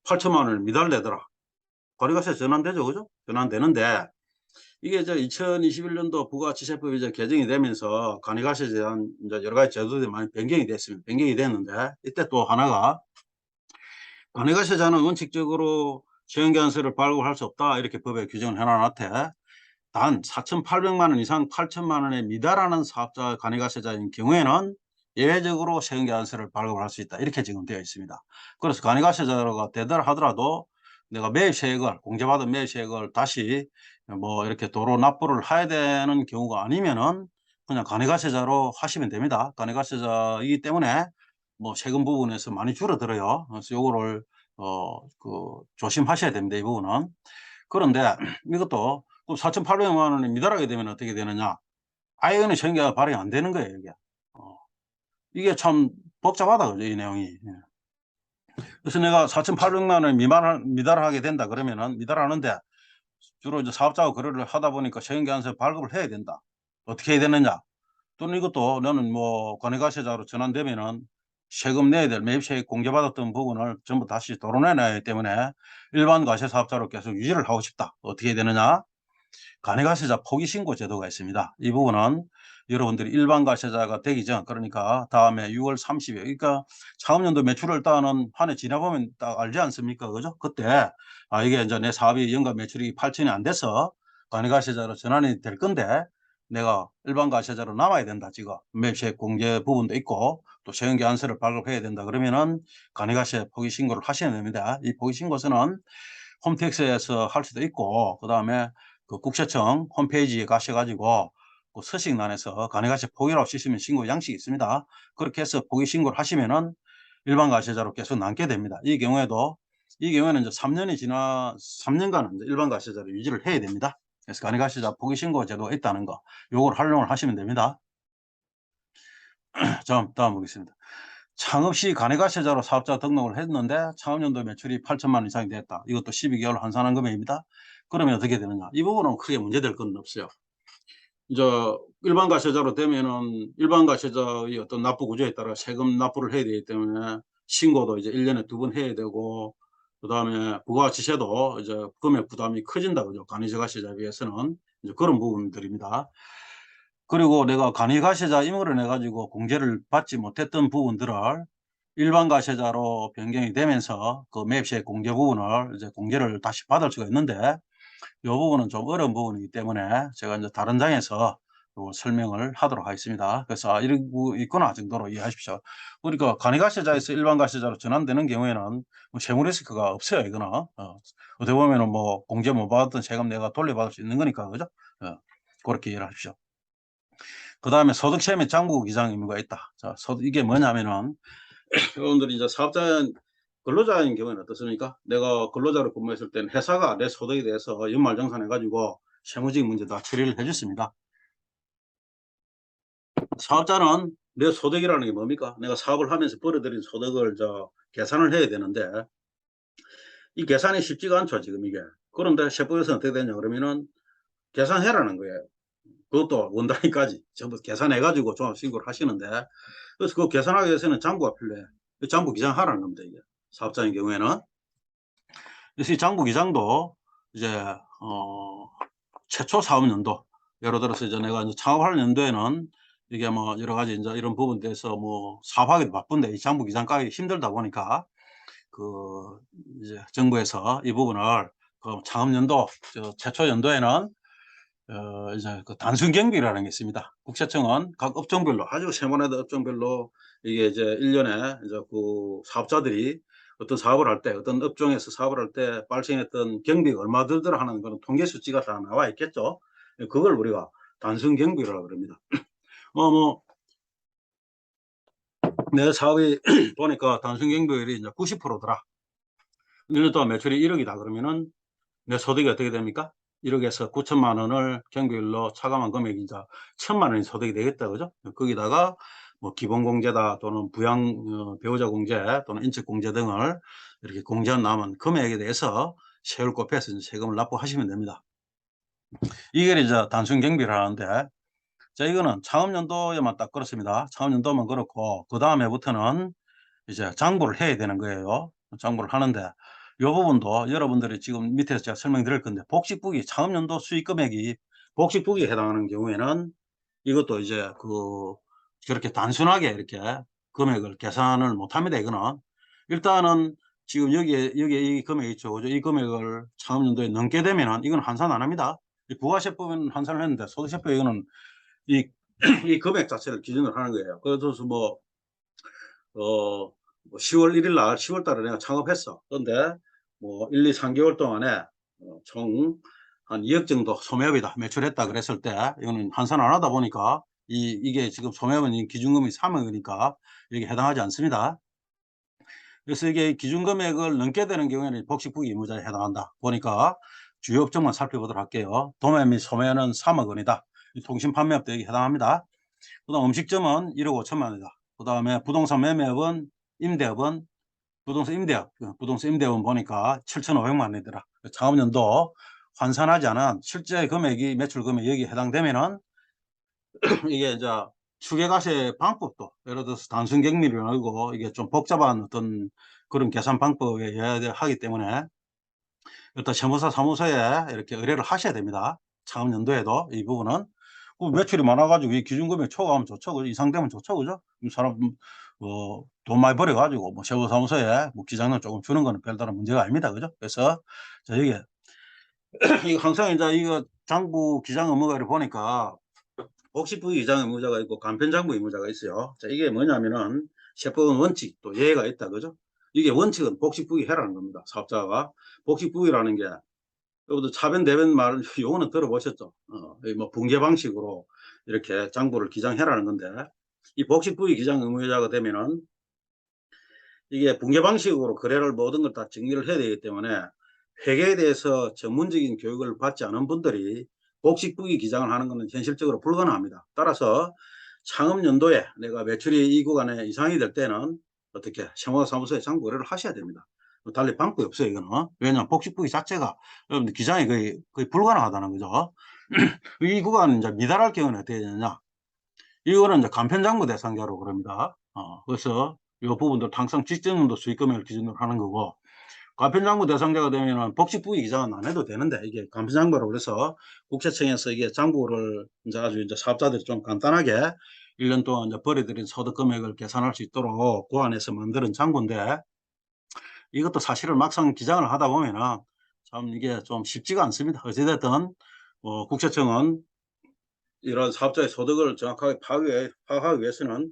8천만 원을 미달되더라. 관이과세 전환되죠. 그죠? 전환되는데 이게 저 2021 년도 부가치세법이 이제 개정이 되면서 관이과세에 대한 인제 여러 가지 제도들이 많이 변경이 됐습니다. 변경이 됐는데 이때 또 하나가 관이과세자는 원칙적으로 세금계산서를 발급할 수 없다 이렇게 법에 규정을 해 놨대. 단 4,800만 원 이상 8천만 원에 미달하는 사업자 간이가세자인 경우에는 예외적으로 세금계산서를 발급을 할 수 있다. 이렇게 지금 되어 있습니다. 그래서 간이가세자가 되더라 하더라도 내가 매입세액을 공제받은 매입세액을 다시 뭐 이렇게 도로 납부를 해야 되는 경우가 아니면은 그냥 간이가세자로 하시면 됩니다. 간이가세자이기 때문에 뭐 세금 부분에서 많이 줄어들어요. 그래서 요거를 조심하셔야 됩니다. 이 부분은. 그런데 이것도 또 4,800만 원이 미달하게 되면 어떻게 되느냐. 아예 그냥 전개가 발행이 안 되는 거예요, 이게. 어. 이게 참 복잡하다, 그죠, 이 내용이. 예. 그래서 내가 4,800만 원 미달하게 된다 그러면은 미달하는데 주로 이제 사업자하고 거래를 하다 보니까 세금계산서 발급을 해야 된다. 어떻게 해야 되느냐. 또는 이것도 너는 뭐 관리과세자로 전환되면은 세금 내야 될 매입세액 공제받았던 부분을 전부 다시 도로내 놔야 하기 때문에 일반 과세 사업자로 계속 유지를 하고 싶다. 어떻게 해야 되느냐. 간이가세자 포기신고 제도가 있습니다. 이 부분은 여러분들이 일반 과세자가 되기 전, 그러니까 다음에 6월 30일, 그러니까 차업연도 매출을 따는 한 해 지나보면 딱 알지 않습니까? 그죠? 그때 이게 이제 내 사업이 연간 매출이 8천이 안 돼서 간이가세자로 전환이 될 건데 내가 일반 과세자로 남아야 된다. 지금 매입세액 공제 부분도 있고 또 세금계산서를 발급해야 된다. 그러면은 간이가세 포기신고를 하셔야 됩니다. 이 포기신고서는 홈택스에서 할 수도 있고, 그 다음에 그 국세청 홈페이지에 가셔 가지고 그 서식란에서 간이가세 포기라고 치시면 신고 양식이 있습니다. 그렇게 해서 포기 신고를 하시면은 일반 과세자로 계속 남게 됩니다. 이 경우에는 이제 3년이 지나 3년간은 이제 일반 과세자로 유지를 해야 됩니다. 그래서 간이가세자 포기 신고 제도가 있다는 거, 요걸 활용을 하시면 됩니다. 다음 보겠습니다. 창업 시 간이가세자로 사업자 등록을 했는데 창업연도 매출이 8천만 원 이상이 됐다. 이것도 12개월 환산한 금액입니다. 그러면 어떻게 되느냐? 이 부분은 크게 문제될 건 없어요. 이제 일반 과세자로 되면은 일반 과세자의 어떤 납부 구조에 따라 세금 납부를 해야 되기 때문에 신고도 이제 1년에 2번 해야 되고, 그다음에 부가가치세도 이제 금액 부담이 커진다 그죠. 간이가세자에 비해서는 이제 그런 부분들입니다. 그리고 내가 간이가세자 임의로 내 가지고 공제를 받지 못했던 부분들을 일반 과세자로 변경이 되면서 그 매입세액 공제 부분을 이제 공제를 다시 받을 수가 있는데, 요 부분은 좀 어려운 부분이기 때문에 제가 이제 다른 장에서 요 설명을 하도록 하겠습니다. 그래서 이러고 있구나 정도로 이해하십시오. 그러니까 간이가세자에서 일반 과세자로 전환되는 경우에는 뭐 세무 리스크가 없어요, 이거는. 어떻게 보면은 뭐 공제 못 받았던 세금 내가 돌려받을 수 있는 거니까, 그죠? 그렇게 이해를 하십시오. 그다음에 소득세 및 장부 기장 의무가 있다. 자, 이게 뭐냐면은 여러분들이 이제 근로자인 경우에는 어떻습니까? 내가 근로자로 근무했을 때는 회사가 내 소득에 대해서 연말정산해 가지고 세무적인 문제 다 처리를 해 줬습니다. 사업자는 내 소득이라는 게 뭡니까? 내가 사업을 하면서 벌어들인 소득을 계산을 해야 되는데 이 계산이 쉽지가 않죠, 지금 이게. 그런데 세법에서는 어떻게 되냐 그러면은 계산해라는 거예요. 그것도 원 단위까지 전부 계산해 가지고 종합신고를 하시는데, 그래서 그 계산하기 위해서는 장부가 필요해. 그 장부 기장하라는 겁니다, 이게. 사업자인 경우에는. 그래서 이 장부 기장도 이제 최초 사업 연도, 예를 들어서 이제 내가 이제 창업할 연도에는 이게 뭐 여러 가지 이제 이런 부분에 대해서 뭐 사업하기도 바쁜데 이 장부 기장 까기 힘들다 보니까 그 이제 정부에서 이 부분을 그 창업 연도 최초 연도에는 이제 그 단순 경비라는 게 있습니다. 국세청은 각 업종별로 아주 세분화된 업종별로 이게 이제 1년에 이제 그 사업자들이 어떤 사업을 할 때, 어떤 업종에서 사업을 할 때 발생했던 경비가 얼마 들더라 하는 그런 통계 수치가 다 나와 있겠죠. 그걸 우리가 단순 경비라고 그럽니다. 뭐 내 사업이 보니까 단순 경비율이 이제 90%더라. 1년 동안 매출이 1억이다 그러면은 내 소득이 어떻게 됩니까? 1억에서 9천만 원을 경비율로 차감한 금액이 이제 1,000만 원이 소득이 되겠다, 그죠? 거기다가 뭐 기본공제다 또는 배우자 공제 또는 인적공제 등을 이렇게 공제한 남은 금액에 대해서 세율 곱해서 이제 세금을 납부하시면 됩니다. 이게 이제 단순 경비라는데, 자, 이거는 창업연도에만 딱 그렇습니다. 창업연도만 그렇고, 그 다음 해부터는 이제 장부를 해야 되는 거예요. 장부를 하는데 요 부분도 여러분들이 지금 밑에서 제가 설명드릴 건데, 복식부기 창업연도 수익 금액이 복식부기에 해당하는 경우에는 이것도 이제 저렇게 단순하게 이렇게 금액을 계산을 못 합니다. 이거는 일단은 지금 여기에 이 금액 있죠. 그죠? 이 금액을 창업연도에 넘게 되면은 이건 환산 안 합니다. 이 부가세법은 환산을 했는데 소득세법 이거는 이 이 금액 자체를 기준으로 하는 거예요. 그래 서 뭐 10월 1일 날 10월 달에 내가 창업했어. 그런데 뭐 1, 2, 3개월 동안에 총 한 2억 정도 소매업이다. 매출했다 그랬을 때 이거는 환산 안 하다 보니까 이게 지금 소매업은 이 기준금이 3억이니까 여기에 해당하지 않습니다. 그래서 이게 기준금액을 넘게 되는 경우에는 복식부기 의무자에 해당한다 보니까 주요 업종만 살펴보도록 할게요. 도매 및 소매는 3억 원이다. 통신 판매업도 여기 해당합니다. 그다음 음식점은 1억 5천만 원이다. 그다음에 부동산 매매업은 임대업은 부동산 임대업 부동산 임대업은 보니까 7,500만 원이더라. 창업연도 환산하지 않은 실제 금액이 매출 금액이 여기에 해당되면은 이게 이제 추계과세 방법도 예를 들어서 단순 경미를 알고 이게 좀 복잡한 어떤 그런 계산 방법에 의해야 하기 때문에 일단 세무사 사무소에 이렇게 의뢰를 하셔야 됩니다. 창업연도에도 이 부분은. 매출이 많아 가지고 이 기준금액 초과하면 좋죠. 그죠? 이상되면 좋죠. 그죠? 사람 돈 많이 벌어 가지고 뭐 세무사무소에 뭐 기장료 조금 주는 거는 별다른 문제가 아닙니다. 그죠? 그래서 자 이게 이거 항상 인제 이거 장부 기장 의무가를 보니까 복식부기 기장 의무자가 있고 간편장부 의무자가 있어요. 자 이게 뭐냐면은 세법은 원칙 또 예외가 있다. 그죠? 이게 원칙은 복식부기 해라는 겁니다. 사업자가. 복식부기라는 게 여러분들 차변 대변 말 용어는 들어보셨죠? 이 뭐 분계 방식으로 이렇게 장부를 기장해라는 건데 이 복식부기 기장 의무자가 되면은 이게 분계 방식으로 거래를 모든 걸 다 정리를 해야 되기 때문에 회계에 대해서 전문적인 교육을 받지 않은 분들이 복식부기 기장을 하는 것은 현실적으로 불가능합니다. 따라서 창업연도에 내가 매출이 이 구간에 이상이 될 때는 어떻게 세무사무소에 장부 의뢰를 하셔야 됩니다. 달리 방법이 없어요 이거는. 왜냐하면 복식부기 자체가 여러분들 기장이 거의 불가능하다는 거죠. 이 구간은 이제 미달할 경우는 어떻게 되느냐, 이거는 이제 간편장부 대상자로 그럽니다. 그래서 이 부분들 항상 직전년도 수익금액을 기준으로 하는 거고, 간편장부 대상자가 되면은 복식부기 기장은 안 해도 되는데 이게 간편장부라고 그래서 국세청에서 이게 장부를 이제 아주 이제 사업자들이 좀 간단하게 1년 동안 이제 벌이들인 소득 금액을 계산할 수 있도록 고안해서 만드는 장부인데, 이것도 사실은 막상 기장을 하다 보면은 참 이게 좀 쉽지가 않습니다. 어찌 됐든 국세청은 이런 사업자의 소득을 정확하게 파악하기 위해서는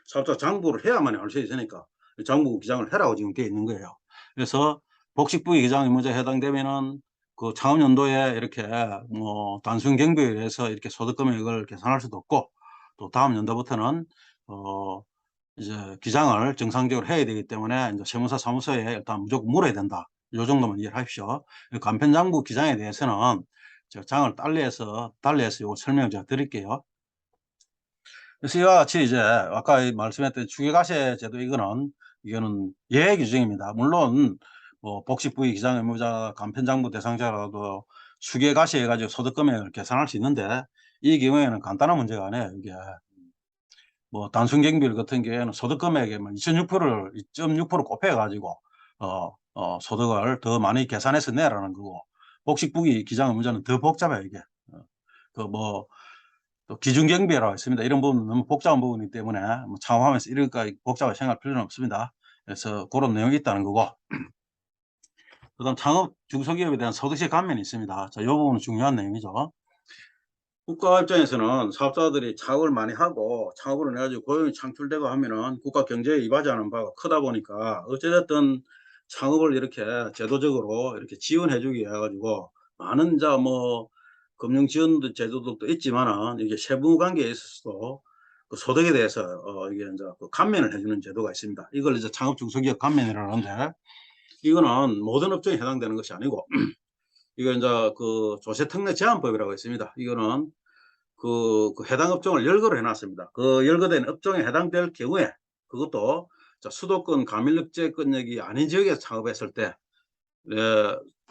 사업자 장부를 해야만이 알 수 있으니까 장부 기장을 해라고 지금 되어 있는 거예요. 그래서 복식부기 기장 의무자에 해당되면은 그 창업연도에 이렇게 뭐 단순 경비에 의해서 이렇게 소득 금액을 계산할 수도 없고, 또 다음 연도부터는 어 이제 기장을 정상적으로 해야 되기 때문에 이제 세무사 사무소에 일단 무조건 물어야 된다. 요 정도만 이해를 하십시오. 간편장부 기장에 대해서는 제가 장을 달리해서 요거 설명을 제가 드릴게요. 그래서 이와 같이 이제 아까 말씀했던 추계과세 제도 이거는 예외 규정입니다. 물론 뭐 복식부기 기장 의무자 간편장부 대상자라도 추계과세 해 가지고 소득 금액을 계산할 수 있는데, 이 경우에는 간단한 문제가 아니에요 이게. 뭐 단순 경비율 같은 경우에는 소득 금액의 뭐 2.6%를 2.6% 곱해 가지고 소득을 더 많이 계산해서 내라는 거고, 복식부기 기장 의무자는 더 복잡해요 이게. 그뭐 또 기준 경비라고 있습니다. 이런 부분은 너무 복잡한 부분이기 때문에 뭐 창업하면서 이렇게까지 복잡하게 생각할 필요는 없습니다. 그래서 그런 내용이 있다는 거고, 그다음 창업 중소기업에 대한 소득세 감면이 있습니다. 자, 요 부분은 중요한 내용이죠. 국가 입장에서는 사업자들이 창업을 많이 하고 창업으로 내 가지고 고용이 창출되고 하면은 국가 경제에 이바지하는 바가 크다 보니까 어찌 됐든 창업을 이렇게 제도적으로 이렇게 지원해 주기 위해 가지고 많은 뭐 금융 지원 제도들도 있지만은 이게 세무 관계에 있어서도 그 소득에 대해서 이게 인제 그 감면을 해 주는 제도가 있습니다. 이걸 이제 창업 중소기업 감면이라고 하는데, 이거는 모든 업종에 해당되는 것이 아니고 이거 인제 그 조세특례 제한법이라고 있습니다. 이거는 그 해당 업종을 열거를 해 놨습니다. 그 열거된 업종에 해당될 경우에 그것도 수도권 가밀억제권역이 아닌 지역에서 창업했을 때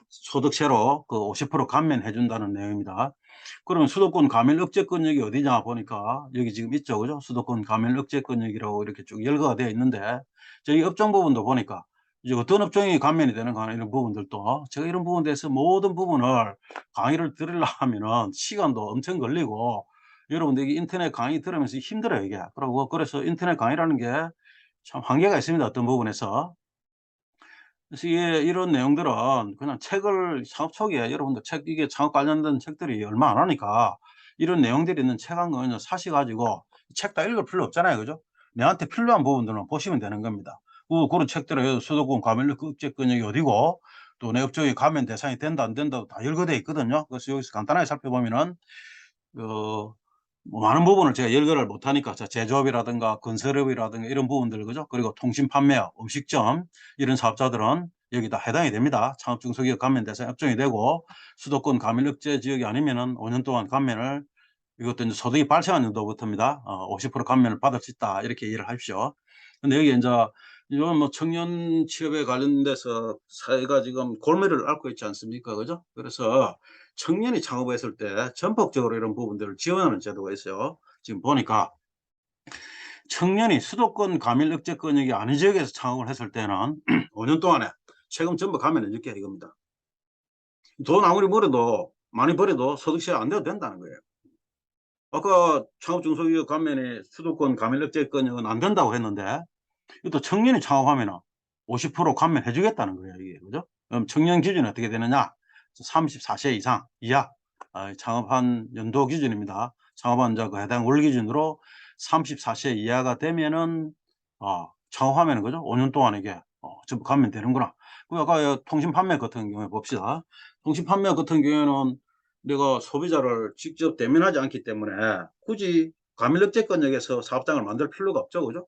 소득세로 그 50% 감면해 준다는 내용입니다. 그러면 수도권 가밀억제권역이 어디냐 보니까 여기 지금 있죠. 그죠? 수도권 가밀억제권역이라고 이렇게 쭉 열거가 되어 있는데, 저희 업종 부분도 보니까 이제 어떤 업종이 감면이 되는가 이런 부분들도 제가 이런 부분에 대해서 모든 부분을 강의를 들으려 하면은 시간도 엄청 걸리고, 여러분들 이 인터넷 강의 들으면서 힘들어요 이게. 그래서 인터넷 강의라는 게 참 한계가 있습니다 어떤 부분에서. 그래서 이게 이런 내용들은 그냥 책을 창업 초기에 여러분들 책 이게 창업 관련된 책들이 얼마 안 하니까 이런 내용들이 있는 책 한 권을 사셔 가지고 책 다 읽을 필요 없잖아요. 그죠? 내한테 필요한 부분들만 보시면 되는 겁니다. 그런 책들은 수도권 과밀력 억제권역이 어디고 또 내 업종이 감면 대상이 된다 안 된다 다 열거돼 있거든요. 그래서 여기서 간단하게 살펴보면은 어 뭐 많은 부분을 제가 열거를 못 하니까 제조업이라든가 건설업이라든가 이런 부분들 그죠? 그리고 통신 판매업, 음식점 이런 사업자들은 여기 다 해당이 됩니다. 창업 중소기업 감면 대상 업종이 되고 수도권 과밀 억제 지역이 아니면은 5년 동안 감면을 이것도 인제 소득이 발생한 연도부터입니다. 50% 감면을 받을 수 있다. 이렇게 이해를 하십시오. 근데 여기 인제 이런 뭐 청년 취업에 관련돼서 사회가 지금 골머리를 앓고 있지 않습니까? 그죠? 그래서 청년이 창업했을 때 전폭적으로 이런 부분들을 지원하는 제도가 있어요. 지금 보니까 청년이 수도권 과밀 억제권역이 아닌 지역에서 창업을 했을 때는 5년 동안에 세금 전부 감면을 넣게 이겁니다. 돈 아무리 벌어도 많이 벌어도 소득세가 안 내도 된다는 거예요. 아까 창업 중소기업 감면이 수도권 과밀 억제권역은 안 된다고 했는데 이것도 청년이 창업하면은 50% 감면해 주겠다는 거예요 이게. 그죠? 그럼 청년 기준이 어떻게 되느냐? 34세 이상 이하 창업한 연도 기준입니다. 창업한 자 그 해당 월 기준으로 34세 이하가 되면은 창업하면은 그죠? 5년 동안 이게 전부 감면되는구나. 그리고 아까 통신 판매 같은 경우에 봅시다. 통신 판매 같은 경우에는 내가 소비자를 직접 대면하지 않기 때문에 굳이 과밀억제권역에서 사업장을 만들 필요가 없죠. 그죠?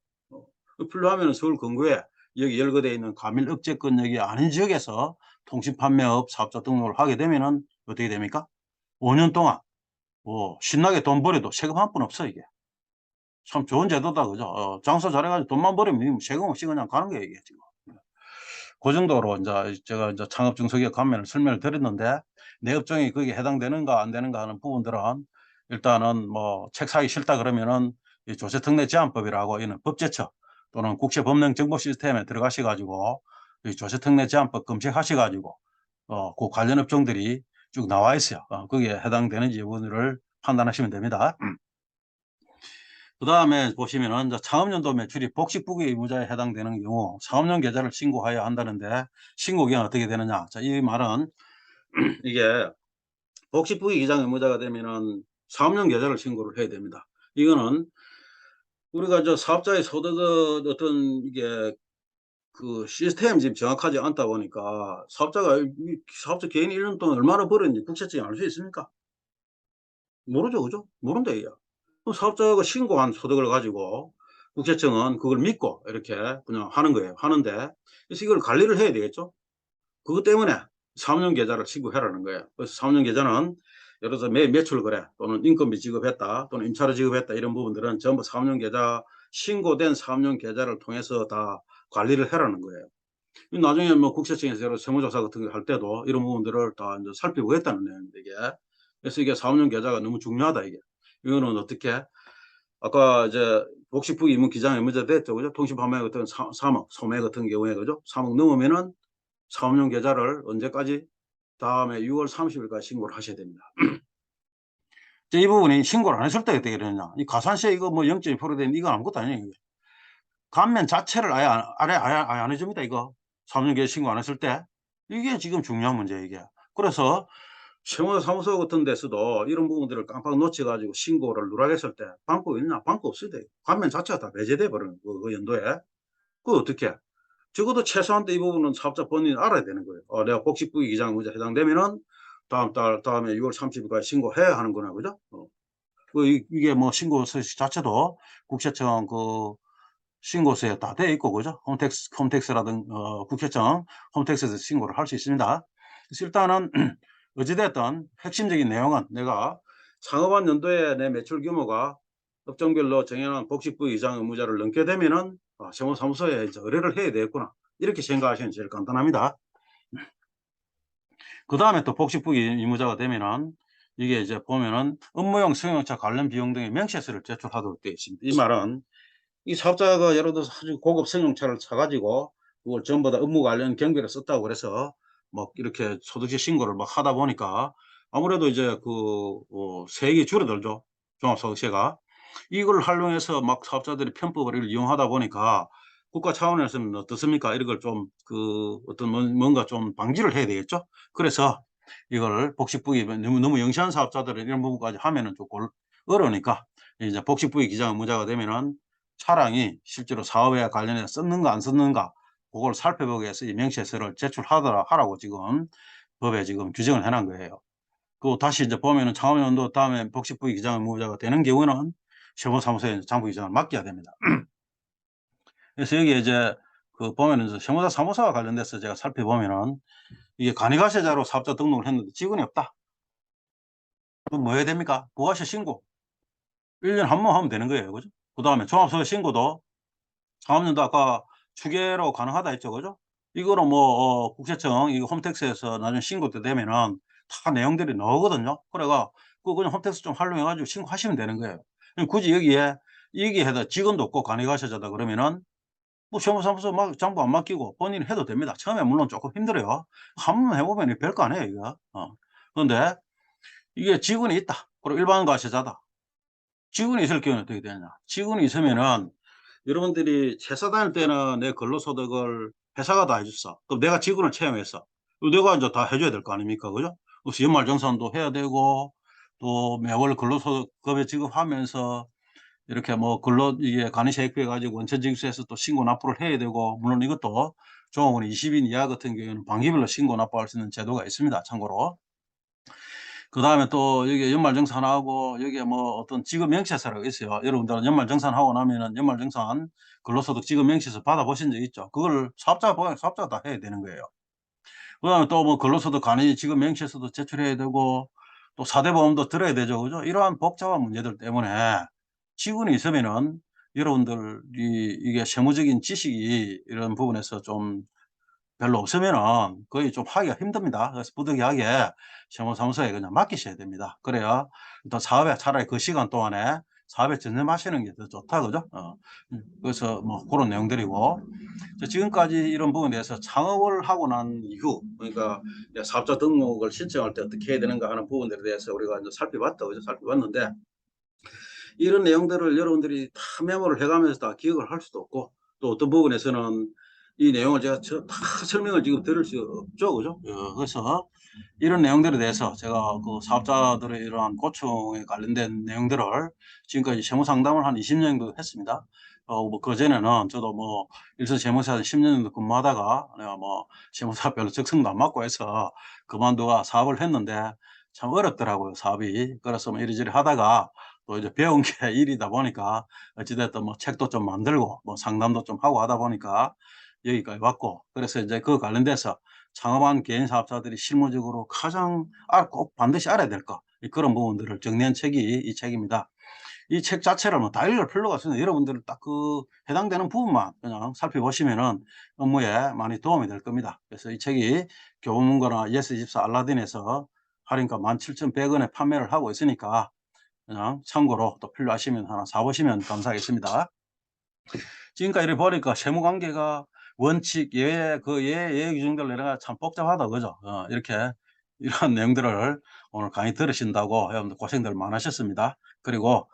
필요하면 서울 근교에 여기 열거되어 있는 과밀 억제권역이 아닌 지역에서 통신 판매업 사업자 등록을 하게 되면은 어떻게 됩니까? 5년 동안 신나게 돈 벌여도 세금 한 푼 없어 이게. 참 좋은 제도다 그죠? 장사 잘해 가지고 돈만 벌이면 이 세금 없이 그냥 가는 거예요 이게 지금. 그 정도로 인제 제가 인제 창업 중소기업 감면을 설명을 드렸는데 내 업종이 거기에 해당되는가 안 되는가 하는 부분들은 일단은 뭐 "책 사기 싫다." 그러면은 이 조세특례 제한법이라고 이는 법제처 또는 국세법령정보 시스템에 들어가셔 가지고 이 조세특례 제한법 검색하셔 가지고 그 관련 업종들이 쭉 나와 있어요. 거기에 해당되는지 여부를 판단하시면 됩니다. 그다음에 보시면은 인제 창업연도 매출이 복식부기 의무자에 해당되는 경우 사업용 계좌를 신고하여야 한다는데 신고 기간은 어떻게 되느냐. 자 이 말은 이게 복식부기 기장 의무자가 되면은 사업용 계좌를 신고를 해야 됩니다. 이거는 우리가 사업자의 소득의 어떤 이게 그 시스템이 지금 정확하지 않다 보니까 사업자가 이 사업자 개인이 1년 동안 얼마나 벌었는지 국세청이 알 수 있습니까? 모르죠. 그죠? 모른다 이야. 그럼 사업자가 신고한 소득을 가지고 국세청은 그걸 믿고 이렇게 그냥 하는 거예요. 하는데 그래서 이걸 관리를 해야 되겠죠. 그것 때문에 사업용 계좌를 신고해라는 거예요. 그래서 사업용 계좌는 예를 들어서 매 매출 거래 또는 인건비 지급했다 또는 임차료 지급했다 이런 부분들은 전부 사업용 계좌 신고된 사업용 계좌를 통해서 다 관리를 해라는 거예요. 나중에 뭐 국세청에서 여러 세무조사 같은 거 할 때도 이런 부분들을 다 인제 살펴보겠다는 내용입니다 이게. 그래서 이게 사업용 계좌가 너무 중요하다 이게. 이거는 어떻게 아까 이제 복식부기 의무 기장 의무자 됐죠. 그죠? 통신 판매 같은 3억 소매 같은 경우에 그죠? 3억 넘으면은 사업용 계좌를 언제까지? 다음에 6월 30 일까지 신고를 하셔야 됩니다. 이제 이 부분이 신고를 안 했을 때 어떻게 되느냐. 이 가산세 이거 뭐 0.2% 되는데 이건 아무것도 아니에요 이게. 감면 자체를 아예 안 해 줍니다 이거. 사업용 계좌 신고 안 했을 때. 이게 지금 중요한 문제예요 이게. 그래서 세무사무소 같은 데서도 이런 부분들을 깜빡 놓쳐 가지고 신고를 누락했을 때 방법이 있나? 방법 없습니다. 감면 자체가 다 배제돼 버리는 그 연도에. 그거 어떻게 적어도 최소한도 이 부분은 사업자 본인이 알아야 되는 거예요. 내가 복식부기 기장 의무자에 해당되면은 다음 달 다음에 6월 30 일까지 신고해야 하는구나. 그죠? 이게 뭐 신고 서식 자체도 국세청 그 신고서에 다 돼 있고 그죠? 홈택스라든 국세청 홈택스에서 신고를 할 수 있습니다. 그래서 일단은 어찌 됐든 핵심적인 내용은 내가 창업한 연도에 내 매출 규모가 업종별로 정해놓은 복식부기 이상 의무자를 넘게 되면은 세무사무소에 이제 의뢰를 해야 되겠구나. 이렇게 생각하시면 제일 간단합니다. 그다음에 또 복식부기 의무자가 되면은 이게 이제 보면은 업무용 승용차 관련 비용 등의 명세서를 제출하도록 되어 있습니다. 이 말은 이 사업자가 예를 들어서 아주 고급 승용차를 사 가지고 그걸 전부 다 업무 관련 경비를 썼다고 그래서 막 이렇게 소득세 신고를 막 하다 보니까 아무래도 이제 세액이 줄어들죠, 종합소득세가. 이걸 활용해서 막 사업자들이 편법을 이용하다 보니까 국가 차원에서는 어떻습니까? 이런 걸 좀 어떤 뭔가 좀 방지를 해야 되겠죠. 그래서 이걸 복식부기 너무 영시한 사업자들은 이런 부분까지 하면은 좀 어려우니까 이제 복식부기 기장 의무자가 되면은 차량이 실제로 사업에 관련해서 썼는가 안 썼는가 그걸 살펴보기 위해서 이 명시서를 하라고 지금 법에 지금 규정을 해 놓은 거예요. 그 다시 이제 보면은 창업연도 다음에 복식부기 기장 의무자가 되는 경우는 세무사무소에 장부기장을 맡겨야 됩니다. 그래서 여기에 이제 보면은 이제 세무사 사무소와 관련돼서 제가 살펴보면은 이게 간이가세자로 사업자 등록을 했는데 직원이 없다. 그럼 뭐 해야 됩니까? 부가세 신고. 1 년에 한 번 하면 되는 거예요. 그죠? 그다음에 종합소득 신고도 창업연도 아까 추계로 가능하다 했죠. 그죠? 이거는 뭐 국세청 이거 홈택스에서 나중에 신고 때 되면은 다 내용들이 나오거든요. 그래가 그냥 홈택스 좀 활용해 가지고 신고하시면 되는 거예요. 굳이 여기에다 직원도 없고 간이가세자다 그러면은 뭐 세무사무소 막 장부 안 맡기고 본인이 해도 됩니다. 처음에 물론 쪼끔 힘들어요. 한 번 해 보면 별거 아니에요 이거. 그런데 이게 직원이 있다. 그리고 일반 과세자다. 직원이 있을 경우는 어떻게 되느냐. 직원이 있으면은 여러분들이 회사 다닐 때는 내 근로소득을 회사가 다 해 줬어. 그럼 내가 직원을 채용했어. 그럼 내가 인제 다 해 줘야 될 거 아닙니까? 그죠? 그래서 연말정산도 해야 되고 또 매월 근로소득급여 지급하면서 이렇게 뭐 이게 간이세입해 가지고 원천징수해서 또 신고 납부를 해야 되고 물론 이것도 종업원 20인 이하 같은 경우에는 반기별로 신고 납부할 수 있는 제도가 있습니다 참고로. 그다음에 또 여기에 연말정산하고 여기에 뭐 어떤 지급명시서라고 있어요. 여러분들은 연말정산하고 나면은 연말정산 근로소득 지급명시서 받아보신 적 있죠? 그거를 사업자가 다 해야 되는 거예요. 그다음에 또 뭐 근로소득 간이 지급명시서도 제출해야 되고 또 4대 보험도 들어야 되죠. 그죠? 이러한 복잡한 문제들 때문에 직원이 있으면은 여러분들이 이게 세무적인 지식이 이런 부분에서 좀 별로 없으면은 거의 좀 하기가 힘듭니다. 그래서 부득이하게 세무사무소에 그냥 맡기셔야 됩니다. 그래야 또 사업에 차라리 그 시간 동안에 사업에 전념하시는 게 더 좋다 그죠? 그래서 뭐 고런 내용들이고 지금까지 이런 부분에 대해서 창업을 하고 난 이후 그러니까 이제 사업자 등록을 신청할 때 어떻게 해야 되는가 하는 부분들에 대해서 우리가 이제 살펴봤다 그죠? 살펴봤는데 이런 내용들을 여러분들이 다 메모를 해 가면서 다 기억을 할 수도 없고 또 어떤 부분에서는 이 내용을 제가 다 설명을 지금 들을 수 없죠. 그죠? 그래서 이런 내용들에 대해서 제가 사업자들의 이러한 고충에 관련된 내용들을 지금까지 세무 상담을 한 20년 정도 했습니다. 뭐 그전에는 저도 뭐 일선 세무사에서 10년 정도 근무하다가 내가 뭐 세무사 별로 적성도 안 맞고 해서 그만두가 사업을 했는데 참 어렵더라고요, 사업이. 그래서 뭐 이리저리 하다가 또 이제 배운 게 일이다 보니까 어찌 됐든 뭐 책도 좀 만들고 뭐 상담도 좀 하고 하다 보니까 여기까지 왔고 그래서 이제 관련돼서 창업한 개인 사업자들이 실무적으로 가장 꼭 반드시 알아야 될 거 그런 부분들을 정리한 책이 이 책입니다. 이 책 자체를 뭐 다 읽을 필요가 없습니다. 여러분들 딱 해당되는 부분만 그냥 살펴보시면은 업무에 많이 도움이 될 겁니다. 그래서 이 책이 교보문고나 예스24 알라딘에서 할인가 17,100 원에 판매를 하고 있으니까 그냥 참고로 또 필요하시면 하나 사 보시면 감사하겠습니다. 지금까지 이렇게 보니까 세무 관계가 원칙, 예외 규정들 내려가 참 복잡하다. 그죠? 이렇게 이러한 내용들을 오늘 강의 들으신다고 여러분들 고생들 많으셨습니다. 그리고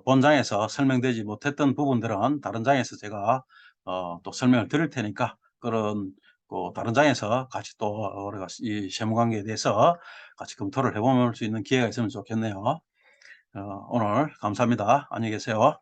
본장에서 설명되지 못했던 부분들은 다른 장에서 제가 또 설명을 드릴 테니까 그런 다른 장에서 같이 또 우리가 이 세무 관계에 대해서 같이 검토를 해 볼 수 있는 기회가 있으면 좋겠네요. 오늘 감사합니다. 안녕히 계세요.